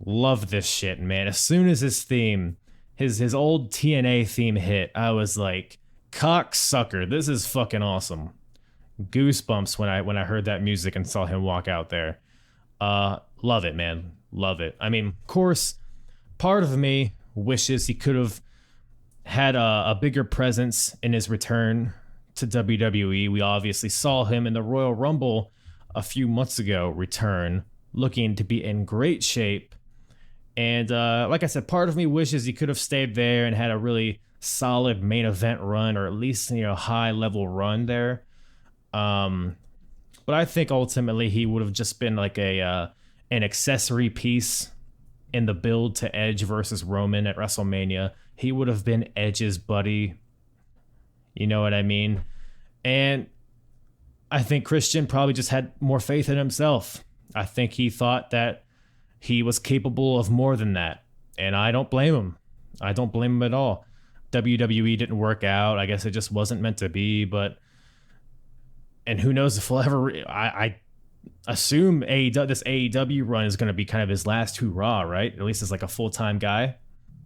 Love this shit, man. As soon as his theme, his old TNA theme hit, I was like, cocksucker, this is fucking awesome. Goosebumps when I heard that music and saw him walk out there. Love it, man. Love it. I mean, of course, part of me wishes he could have had a bigger presence in his return to WWE. We obviously saw him in the Royal Rumble a few months ago return, looking to be in great shape. And like I said, part of me wishes he could have stayed there and had a really solid main event run, or at least high level run there. But I think ultimately he would have just been like an accessory piece in the build to Edge versus Roman at WrestleMania. He would have been Edge's buddy. You know what I mean? And I think Christian probably just had more faith in himself. I think he thought that he was capable of more than that. And I don't blame him. I don't blame him at all. WWE didn't work out. I guess it just wasn't meant to be. And who knows if we'll ever. I assume this AEW run is going to be kind of his last hurrah, right? At least as like a full-time guy.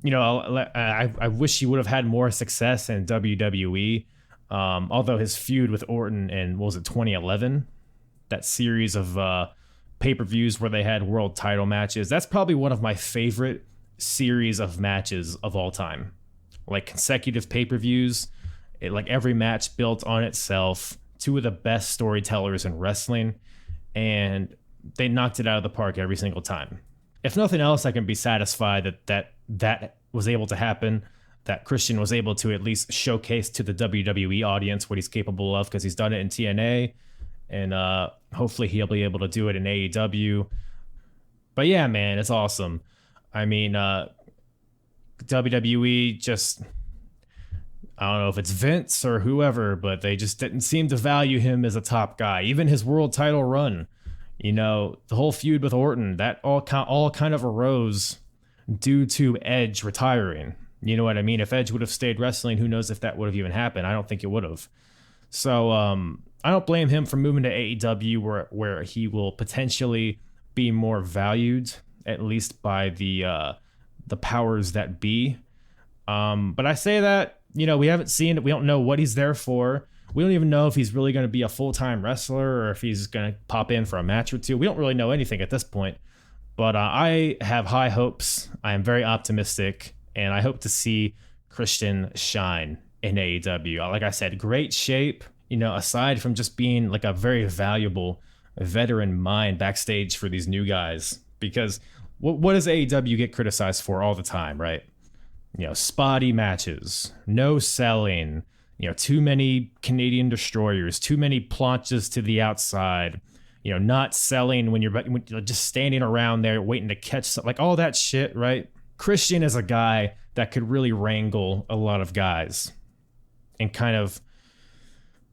You know, I wish he would have had more success in WWE. Although his feud with Orton in, what was it, 2011? That series of pay-per-views where they had world title matches. That's probably one of my favorite series of matches of all time. Like consecutive pay-per-views, like every match built on itself. Two of the best storytellers in wrestling, and they knocked it out of the park every single time. If nothing else, I can be satisfied that was able to happen, that Christian was able to at least showcase to the WWE audience what he's capable of, because he's done it in TNA, and hopefully he'll be able to do it in AEW. But yeah, man, it's awesome. I mean, WWE just, I don't know if it's Vince or whoever, but they just didn't seem to value him as a top guy. Even his world title run, you know, the whole feud with Orton, that all kind of arose due to Edge retiring. You know what I mean? If Edge would have stayed wrestling, who knows if that would have even happened? I don't think it would have. So I don't blame him for moving to AEW, where he will potentially be more valued, at least by the powers that be. But I say that, you know, we haven't seen it. We don't know what he's there for. We don't even know if he's really going to be a full-time wrestler or if he's going to pop in for a match or two. We don't really know anything at this point. But I have high hopes. I am very optimistic, and I hope to see Christian shine in AEW. Like I said, great shape, you know, aside from just being like a very valuable veteran mind backstage for these new guys. Because what does AEW get criticized for all the time, right? You know, spotty matches, no selling, you know, too many Canadian destroyers, too many planches to the outside, you know, not selling when you're just standing around there waiting to catch something, like all that shit, right? Christian is a guy that could really wrangle a lot of guys and kind of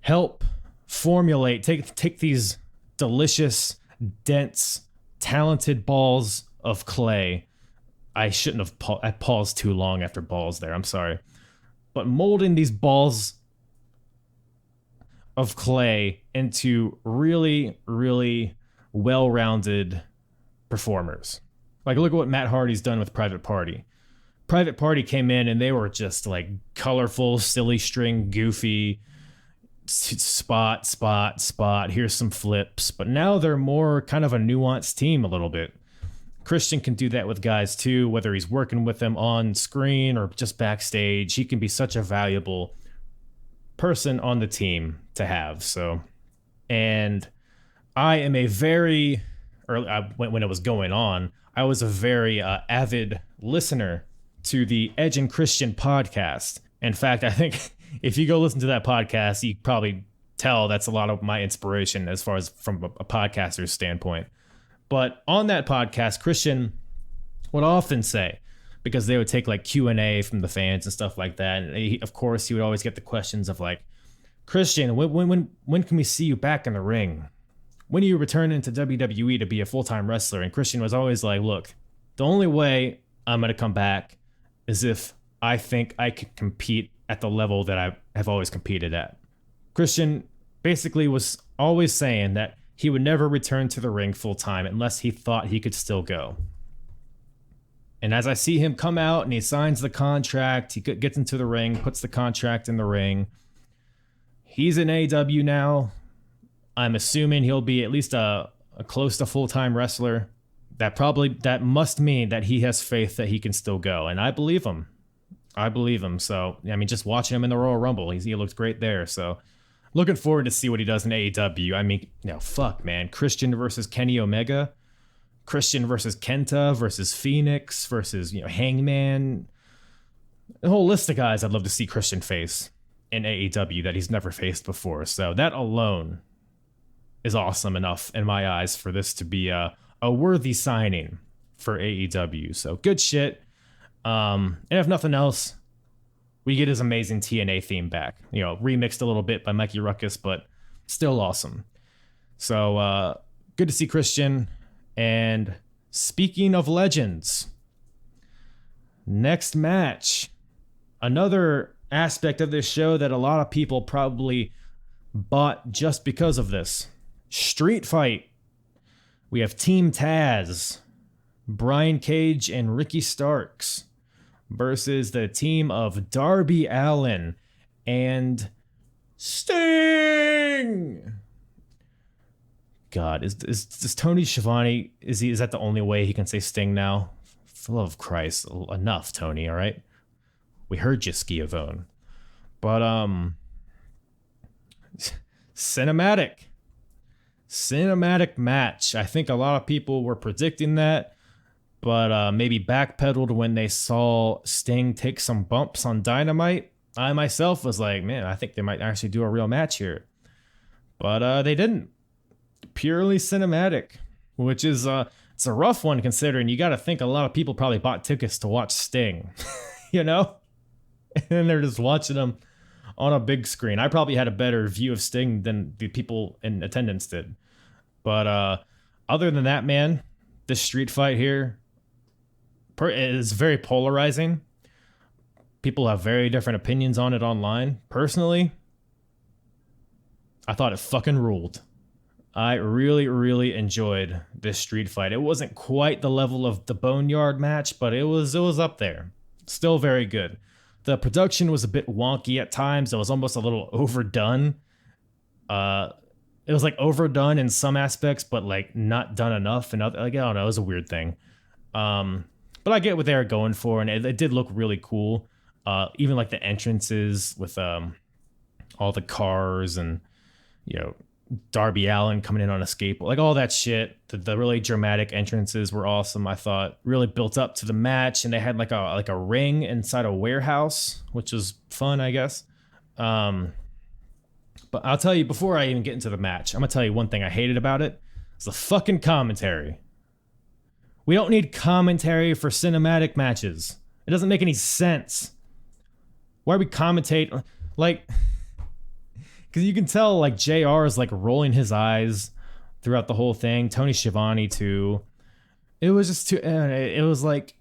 help formulate, take these delicious, dense, talented balls of clay. I shouldn't have I paused too long after balls there. I'm sorry. But molding these balls of clay into really, really well-rounded performers. Like, look at what Matt Hardy's done with Private Party. Private Party came in and they were just like colorful, silly string, goofy, spot. Here's some flips. But now they're more kind of a nuanced team a little bit. Christian can do that with guys too, whether he's working with them on screen or just backstage. He can be such a valuable person on the team to have. So, and I am a very, when it was going on, I was a very avid listener to the Edge and Christian podcast. In fact, I think if you go listen to that podcast, you probably tell that's a lot of my inspiration as far as from a podcaster's standpoint. But on that podcast, Christian would often say, because they would take like Q&A from the fans and stuff like that. And he, of course, he would always get the questions of like, Christian, when can we see you back in the ring? When are you returning to WWE to be a full-time wrestler? And Christian was always like, look, the only way I'm going to come back is if I think I can compete at the level that I have always competed at. Christian basically was always saying that he would never return to the ring full-time unless he thought he could still go. And as I see him come out and he signs the contract, he gets into the ring, puts the contract in the ring. He's in AEW now. I'm assuming he'll be at least a close to full-time wrestler. That must mean that he has faith that he can still go. And I believe him. So, I mean, just watching him in the Royal Rumble, he looked great there. So, looking forward to see what he does in AEW. I mean, fuck, man. Christian versus Kenny Omega. Christian versus Kenta versus Phoenix versus, Hangman. The whole list of guys I'd love to see Christian face in AEW that he's never faced before. So that alone is awesome enough in my eyes for this to be a worthy signing for AEW. So good shit. And if nothing else, we get his amazing TNA theme back. Remixed a little bit by Mikey Ruckus, but still awesome. So good to see Christian. And speaking of legends, next match, another aspect of this show that a lot of people probably bought just because of this. Street fight. We have Team Taz, Brian Cage and Ricky Starks versus the team of Darby Allin and Sting. God, is Tony Schiavone, is that the only way he can say Sting now? For the love of Christ, enough, Tony, all right? We heard you, Schiavone. But, cinematic match. I think a lot of people were predicting that, but maybe backpedaled when they saw Sting take some bumps on Dynamite. I myself was like, man, I think they might actually do a real match here. But they didn't. Purely cinematic, which is it's a rough one considering you got to think a lot of people probably bought tickets to watch Sting, you know, and they're just watching them on a big screen. I probably had a better view of Sting than the people in attendance did. But other than that, man, this street fight here is very polarizing. People have very different opinions on it online. Personally, I thought it fucking ruled. I really, really enjoyed this street fight. It wasn't quite the level of the Boneyard match, but it was up there. Still very good. The production was a bit wonky at times. It was almost a little overdone. It was like overdone in some aspects, but like not done enough. And like, I don't know, it was a weird thing. But I get what they were going for, and it did look really cool. Even like the entrances with all the cars and, you know, Darby Allin coming in on a skateboard, like all that shit. The really dramatic entrances were awesome. I thought really built up to the match, and they had like a ring inside a warehouse, which was fun, I guess. But I'll tell you, before I even get into the match, I'm gonna tell you one thing I hated about it. It's the fucking commentary. We don't need commentary for cinematic matches. It doesn't make any sense. Why we commentate like? Because you can tell, like, JR is, like, rolling his eyes throughout the whole thing. Tony Schiavone, too. It was just too... It was, like...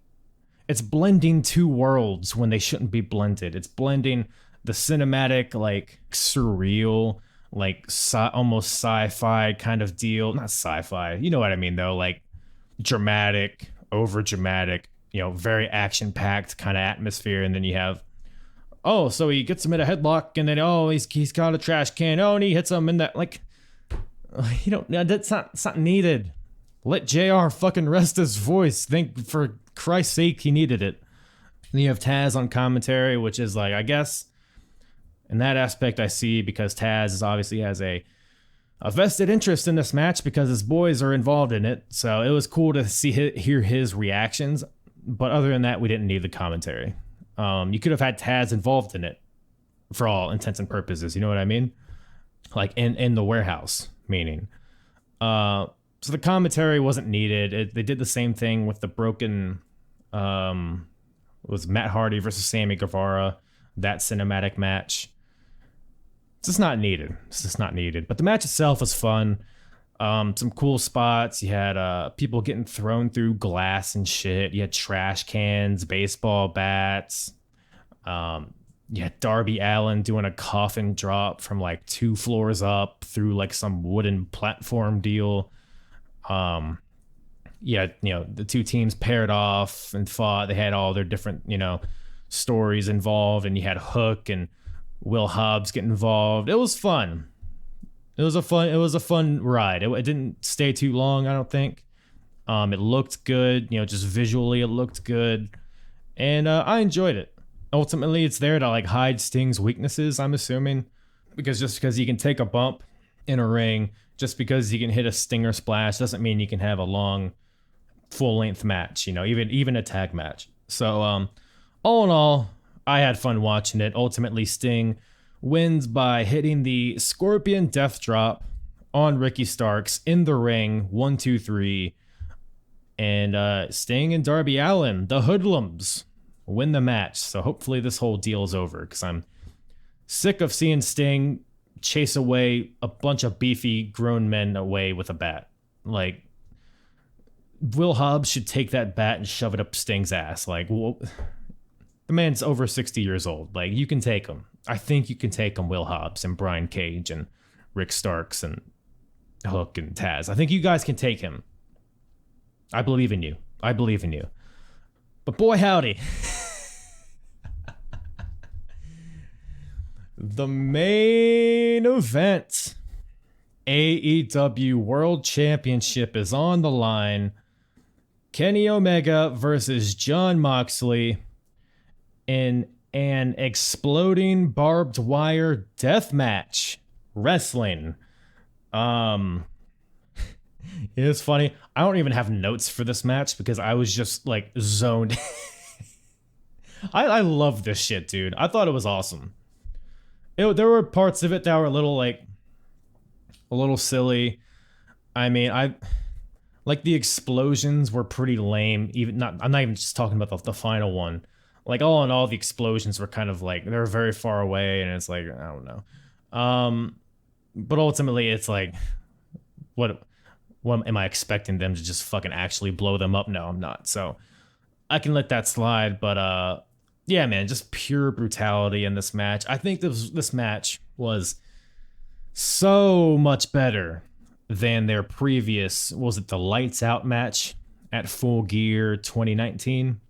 It's blending two worlds when they shouldn't be blended. It's blending the cinematic, like, surreal, like, almost sci-fi kind of deal. Not sci-fi. You know what I mean, though. Like, dramatic, over-dramatic, you know, very action-packed kind of atmosphere. And then you have... Oh, so he gets him in a headlock, and then he's got a trash can. Oh, and he hits him in that, like, you don't. That's not needed. Let JR fucking rest his voice. Think for Christ's sake he needed it. And you have Taz on commentary, which is like, I guess, in that aspect I see, because Taz obviously has a vested interest in this match because his boys are involved in it. So it was cool to hear his reactions. But other than that, we didn't need the commentary. You could have had Taz involved in it for all intents and purposes. You know what I mean? Like in the warehouse, meaning. So the commentary wasn't needed. They did the same thing with the broken, it was Matt Hardy versus Sammy Guevara, that cinematic match. It's just not needed. But the match itself was fun. Some cool spots. You had people getting thrown through glass and shit. You had trash cans, baseball bats. You had Darby Allin doing a coffin drop from like 2 floors up through like some wooden platform deal. Yeah, you know, the two teams paired off and fought. They had all their different, you know, stories involved, and you had Hook and Will Hobbs get involved. It was fun. It was a fun ride. It didn't stay too long, I don't think. It looked good, you know, just visually it looked good, and I enjoyed it. Ultimately, it's there to like hide Sting's weaknesses, I'm assuming, because just because you can take a bump in a ring, just because you can hit a stinger splash, doesn't mean you can have a long, full-length match. You know, even a tag match. So, all in all, I had fun watching it. Ultimately, Sting wins by hitting the Scorpion Death Drop on Ricky Starks in the ring, 1, 2, 3, and Sting and Darby Allin, the Hoodlums, win the match. So hopefully this whole deal is over, because I'm sick of seeing Sting chase away a bunch of beefy grown men away with a bat. Like, Will Hobbs should take that bat and shove it up Sting's ass. Like, well, The man's over 60 years old. Like, you can take him. I think you can take him, Will Hobbs and Brian Cage and Rick Starks and Hook and Taz. I think you guys can take him. I believe in you. I believe in you. But boy, howdy. The main event. AEW World Championship is on the line. Kenny Omega versus Jon Moxley in an exploding barbed wire death match wrestling. It's funny. I don't even have notes for this match because I was just like zoned. I love this shit, dude. I thought it was awesome. There were parts of it that were a little silly. I mean, like the explosions were pretty lame. I'm not even just talking about the final one. Like all in all, the explosions were kind of like they were very far away, and it's like I don't know. But ultimately, it's like, what am I expecting them to just fucking actually blow them up? No, I'm not. So I can let that slide. But yeah, man, just pure brutality in this match. I think this match was so much better than their previous, was it the Lights Out match at Full Gear 2019?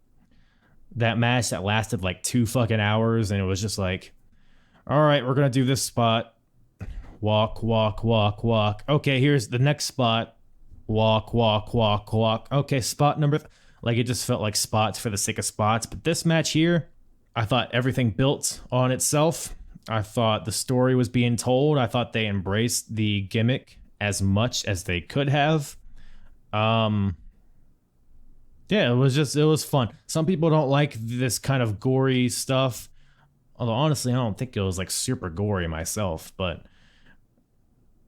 That match that lasted like 2 fucking hours, and it was just like, all right, we're gonna do this spot. Walk, walk, walk, walk. Okay, here's the next spot. Walk, walk, walk, walk. Okay, spot number... Like, it just felt like spots for the sake of spots. But this match here, I thought everything built on itself. I thought the story was being told. I thought they embraced the gimmick as much as they could have. Yeah, it was fun. Some people don't like this kind of gory stuff. Although, honestly, I don't think it was, like, super gory myself. But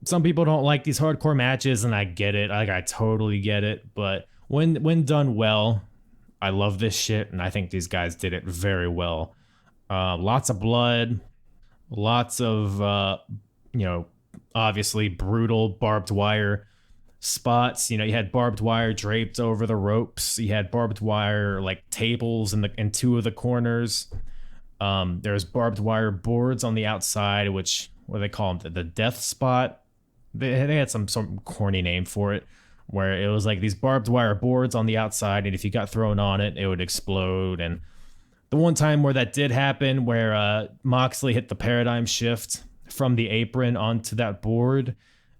some people don't like these hardcore matches, and I get it. Like, I totally get it. But when done well, I love this shit, and I think these guys did it very well. Lots of blood, lots of, obviously brutal barbed wire spots. You know, you had barbed wire draped over the ropes. You had barbed wire, like, tables in 2 of the corners. There's barbed wire boards on the outside, which, what do they call them? The death spot? They had some corny name for it, where it was like these barbed wire boards on the outside, and if you got thrown on it, it would explode. And the one time where that did happen, where Moxley hit the paradigm shift from the apron onto that board,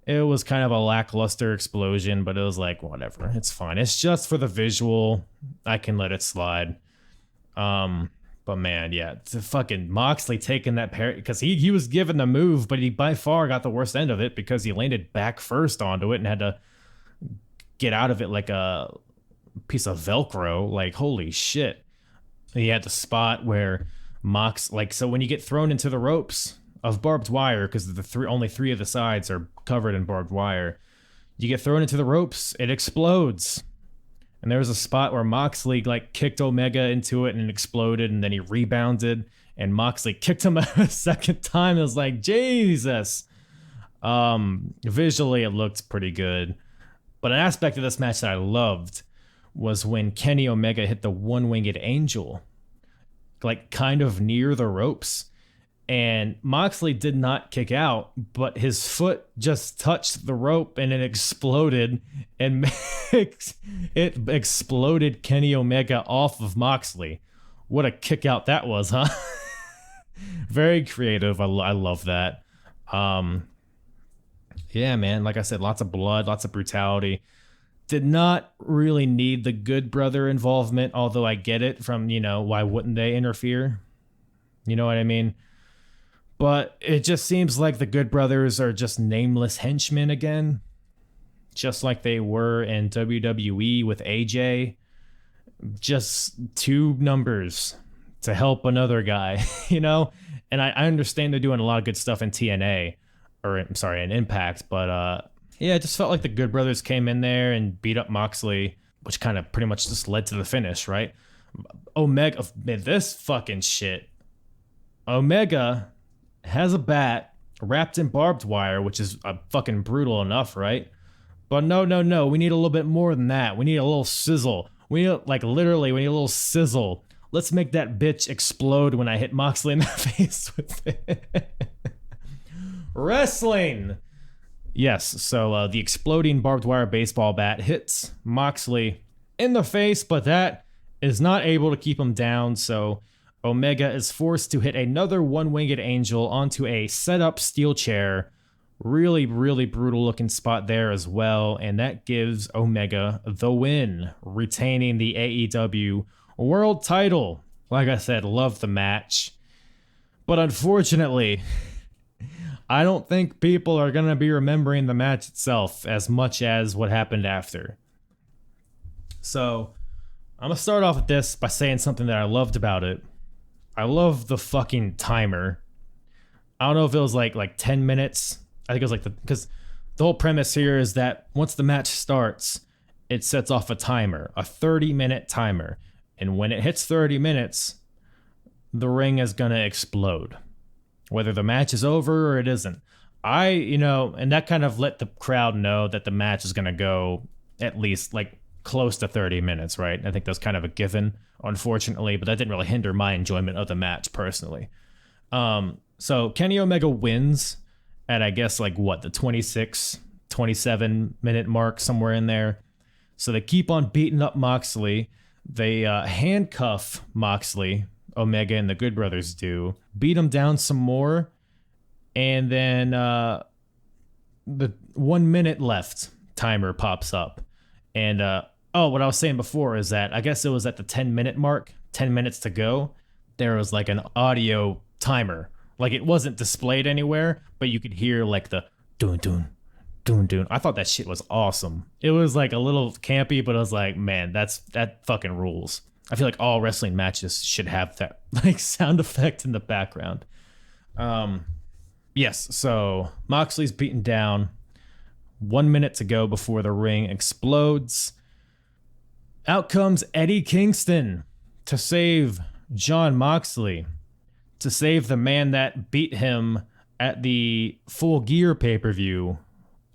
it was kind of a lackluster explosion, but it was like, whatever, it's fine. It's just for the visual. I can let it slide. But man, yeah, to fucking Moxley taking that because he was given the move, but he by far got the worst end of it because he landed back first onto it and had to get out of it like a piece of Velcro. Like, holy shit. He had the spot where so when you get thrown into the ropes of barbed wire, because only 3 of the sides are covered in barbed wire, you get thrown into the ropes, it explodes. And there was a spot where Moxley like kicked Omega into it and it exploded, and then he rebounded and Moxley kicked him a second time. It was like, Jesus. Visually, it looked pretty good. But an aspect of this match that I loved was when Kenny Omega hit the one-winged angel, like kind of near the ropes. And Moxley did not kick out, but his foot just touched the rope and it exploded, and it exploded Kenny Omega off of Moxley. What a kick out that was, huh? Very creative. I love that. Yeah, man. Like I said, lots of blood, lots of brutality. Did not really need the Good Brother involvement, although I get it from, why wouldn't they interfere? You know what I mean? But it just seems like the Good Brothers are just nameless henchmen again. Just like they were in WWE with AJ. Just 2 numbers to help another guy, And I understand they're doing a lot of good stuff in TNA. In Impact. But yeah, it just felt like the Good Brothers came in there and beat up Moxley, which kind of pretty much just led to the finish, right? Omega, man, this fucking shit. Omega has a bat wrapped in barbed wire, which is fucking brutal enough, right? But no. We need a little bit more than that. We need a little sizzle. We need, we need a little sizzle Let's make that bitch explode when I hit Moxley in the face with it. Wrestling! Yes, so the exploding barbed wire baseball bat hits Moxley in the face, but that is not able to keep him down, so Omega is forced to hit another one-winged angel onto a set-up steel chair. Really, really brutal looking spot there as well, and that gives Omega the win, retaining the AEW World title. Like I said, love the match. But unfortunately, I don't think people are going to be remembering the match itself as much as what happened after. So, I'm going to start off with this by saying something that I loved about it. I love the fucking timer. I don't know if it was like 10 minutes. I think it was because the whole premise here is that once the match starts, it sets off a timer, a 30-minute timer. And when it hits 30 minutes, the ring is going to explode. Whether the match is over or it isn't. And that kind of let the crowd know that the match is going to go at least close to 30 minutes, right? I think that's kind of a given, unfortunately, but that didn't really hinder my enjoyment of the match personally. So Kenny Omega wins at, I guess, the 26, 27 minute mark, somewhere in there. So they keep on beating up Moxley. They handcuff Moxley, Omega and the Good Brothers do, beat him down some more, and then the 1 minute left timer pops up. And what I was saying before is that I guess it was at the 10-minute mark, 10 minutes to go, there was an audio timer. It wasn't displayed anywhere, but you could hear the dun dun dun dun. I thought that shit was awesome. It was a little campy, but I was like, man, that fucking rules. I feel like all wrestling matches should have that sound effect in the background. Yes, so Moxley's beaten down. 1 minute to go before the ring explodes. Out comes Eddie Kingston to save Jon Moxley, to save the man that beat him at the Full Gear pay-per-view,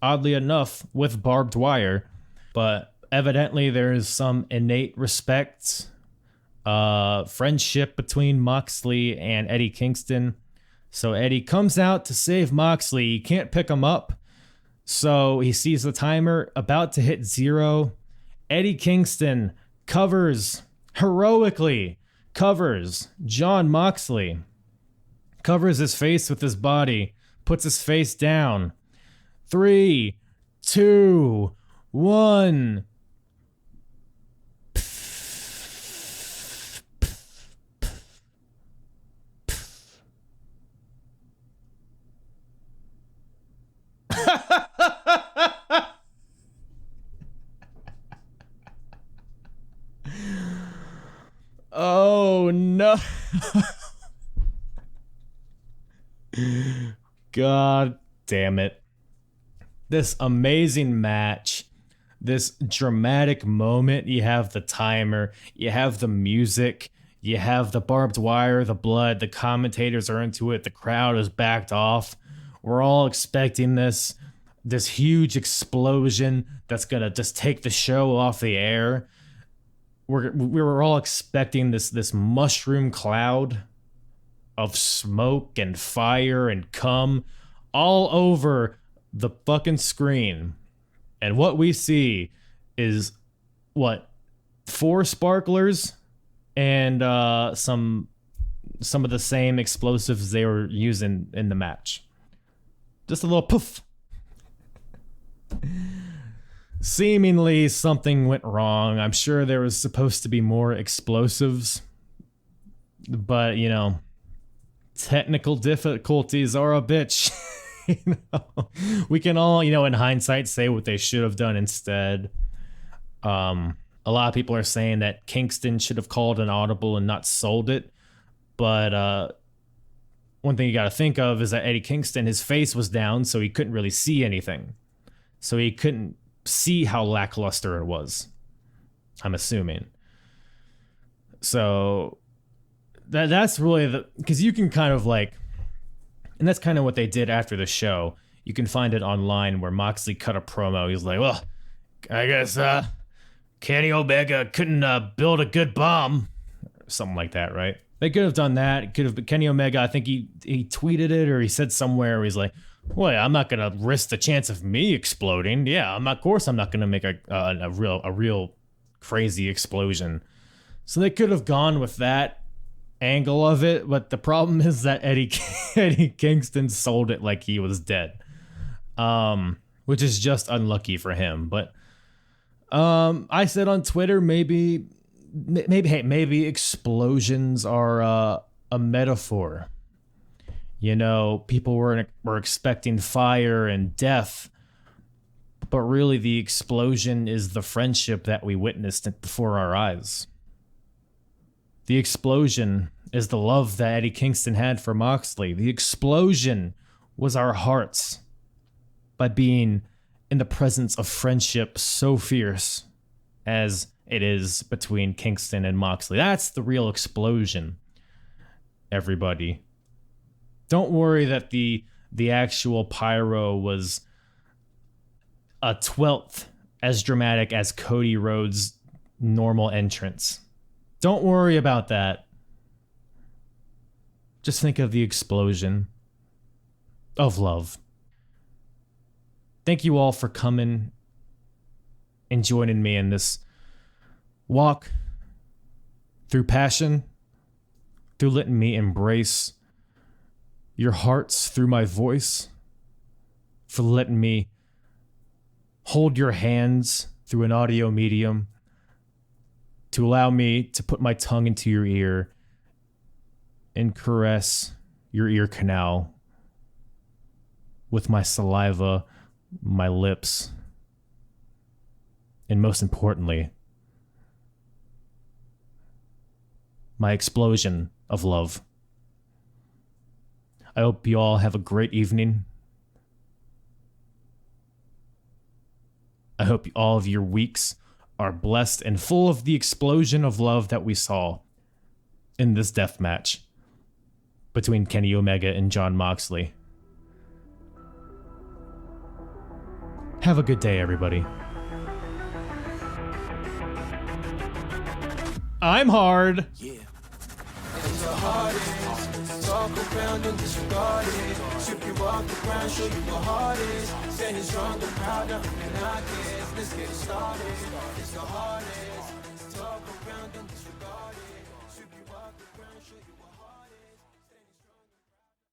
oddly enough, with barbed wire. But evidently there's some innate respect, friendship between Moxley and Eddie Kingston. So Eddie comes out to save Moxley. He can't pick him up. So he sees the timer about to hit 0. Eddie Kingston heroically covers Jon Moxley, covers his face with his body, puts his face down. 3, 2, 1. Oh no. God damn it. This amazing match, this dramatic moment. You have the timer, you have the music, you have the barbed wire, the blood, the commentators are into it, the crowd is backed off. We're all expecting this huge explosion that's gonna just take the show off the air. We were all expecting this mushroom cloud of smoke and fire and cum all over the fucking screen. And what we see is, 4 sparklers and some of the same explosives they were using in the match. Just a little poof. Seemingly something went wrong. I'm sure there was supposed to be more explosives, but technical difficulties are a bitch. We can all, in hindsight, say what they should have done instead. A lot of people are saying that Kingston should have called an audible and not sold it, but one thing you got to think of is that Eddie Kingston, his face was down, so he couldn't really see anything. So he couldn't see how lackluster it was, I'm assuming. So that's really because you can kind of and that's kind of what they did after the show. You can find it online where Moxley cut a promo. He's like, well, I guess Kenny Omega couldn't build a good bomb, something like that, right? They could have done that. It could have been Kenny Omega. I think he tweeted it or he said somewhere where he's like, well, I'm not gonna risk the chance of me exploding. Yeah, of course I'm not gonna make a real crazy explosion. So they could have gone with that angle of it, but the problem is that Eddie Kingston sold it like he was dead, which is just unlucky for him. But I said on Twitter, maybe explosions are a metaphor. You know, people were expecting fire and death, but really the explosion is the friendship that we witnessed before our eyes. The explosion is the love that Eddie Kingston had for Moxley. The explosion was our hearts by being in the presence of friendship so fierce as it is between Kingston and Moxley. That's the real explosion, everybody. Don't worry that the actual pyro was a 12th as dramatic as Cody Rhodes' normal entrance. Don't worry about that. Just think of the explosion of love. Thank you all for coming and joining me in this walk through passion, through letting me embrace your hearts through my voice, for letting me hold your hands through an audio medium, to allow me to put my tongue into your ear and caress your ear canal with my saliva, my lips, and most importantly, my explosion of love. I hope you all have a great evening. I hope all of your weeks are blessed and full of the explosion of love that we saw in this death match between Kenny Omega and Jon Moxley. Have a good day, everybody. I'm hard. Yeah. It's the hardest. Talk around and disregard it. Strip you off the ground, show you what heart is. Standing strong and proud, nothing can knock it. Let's get it started. It's the hardest. Talk around and disregard it.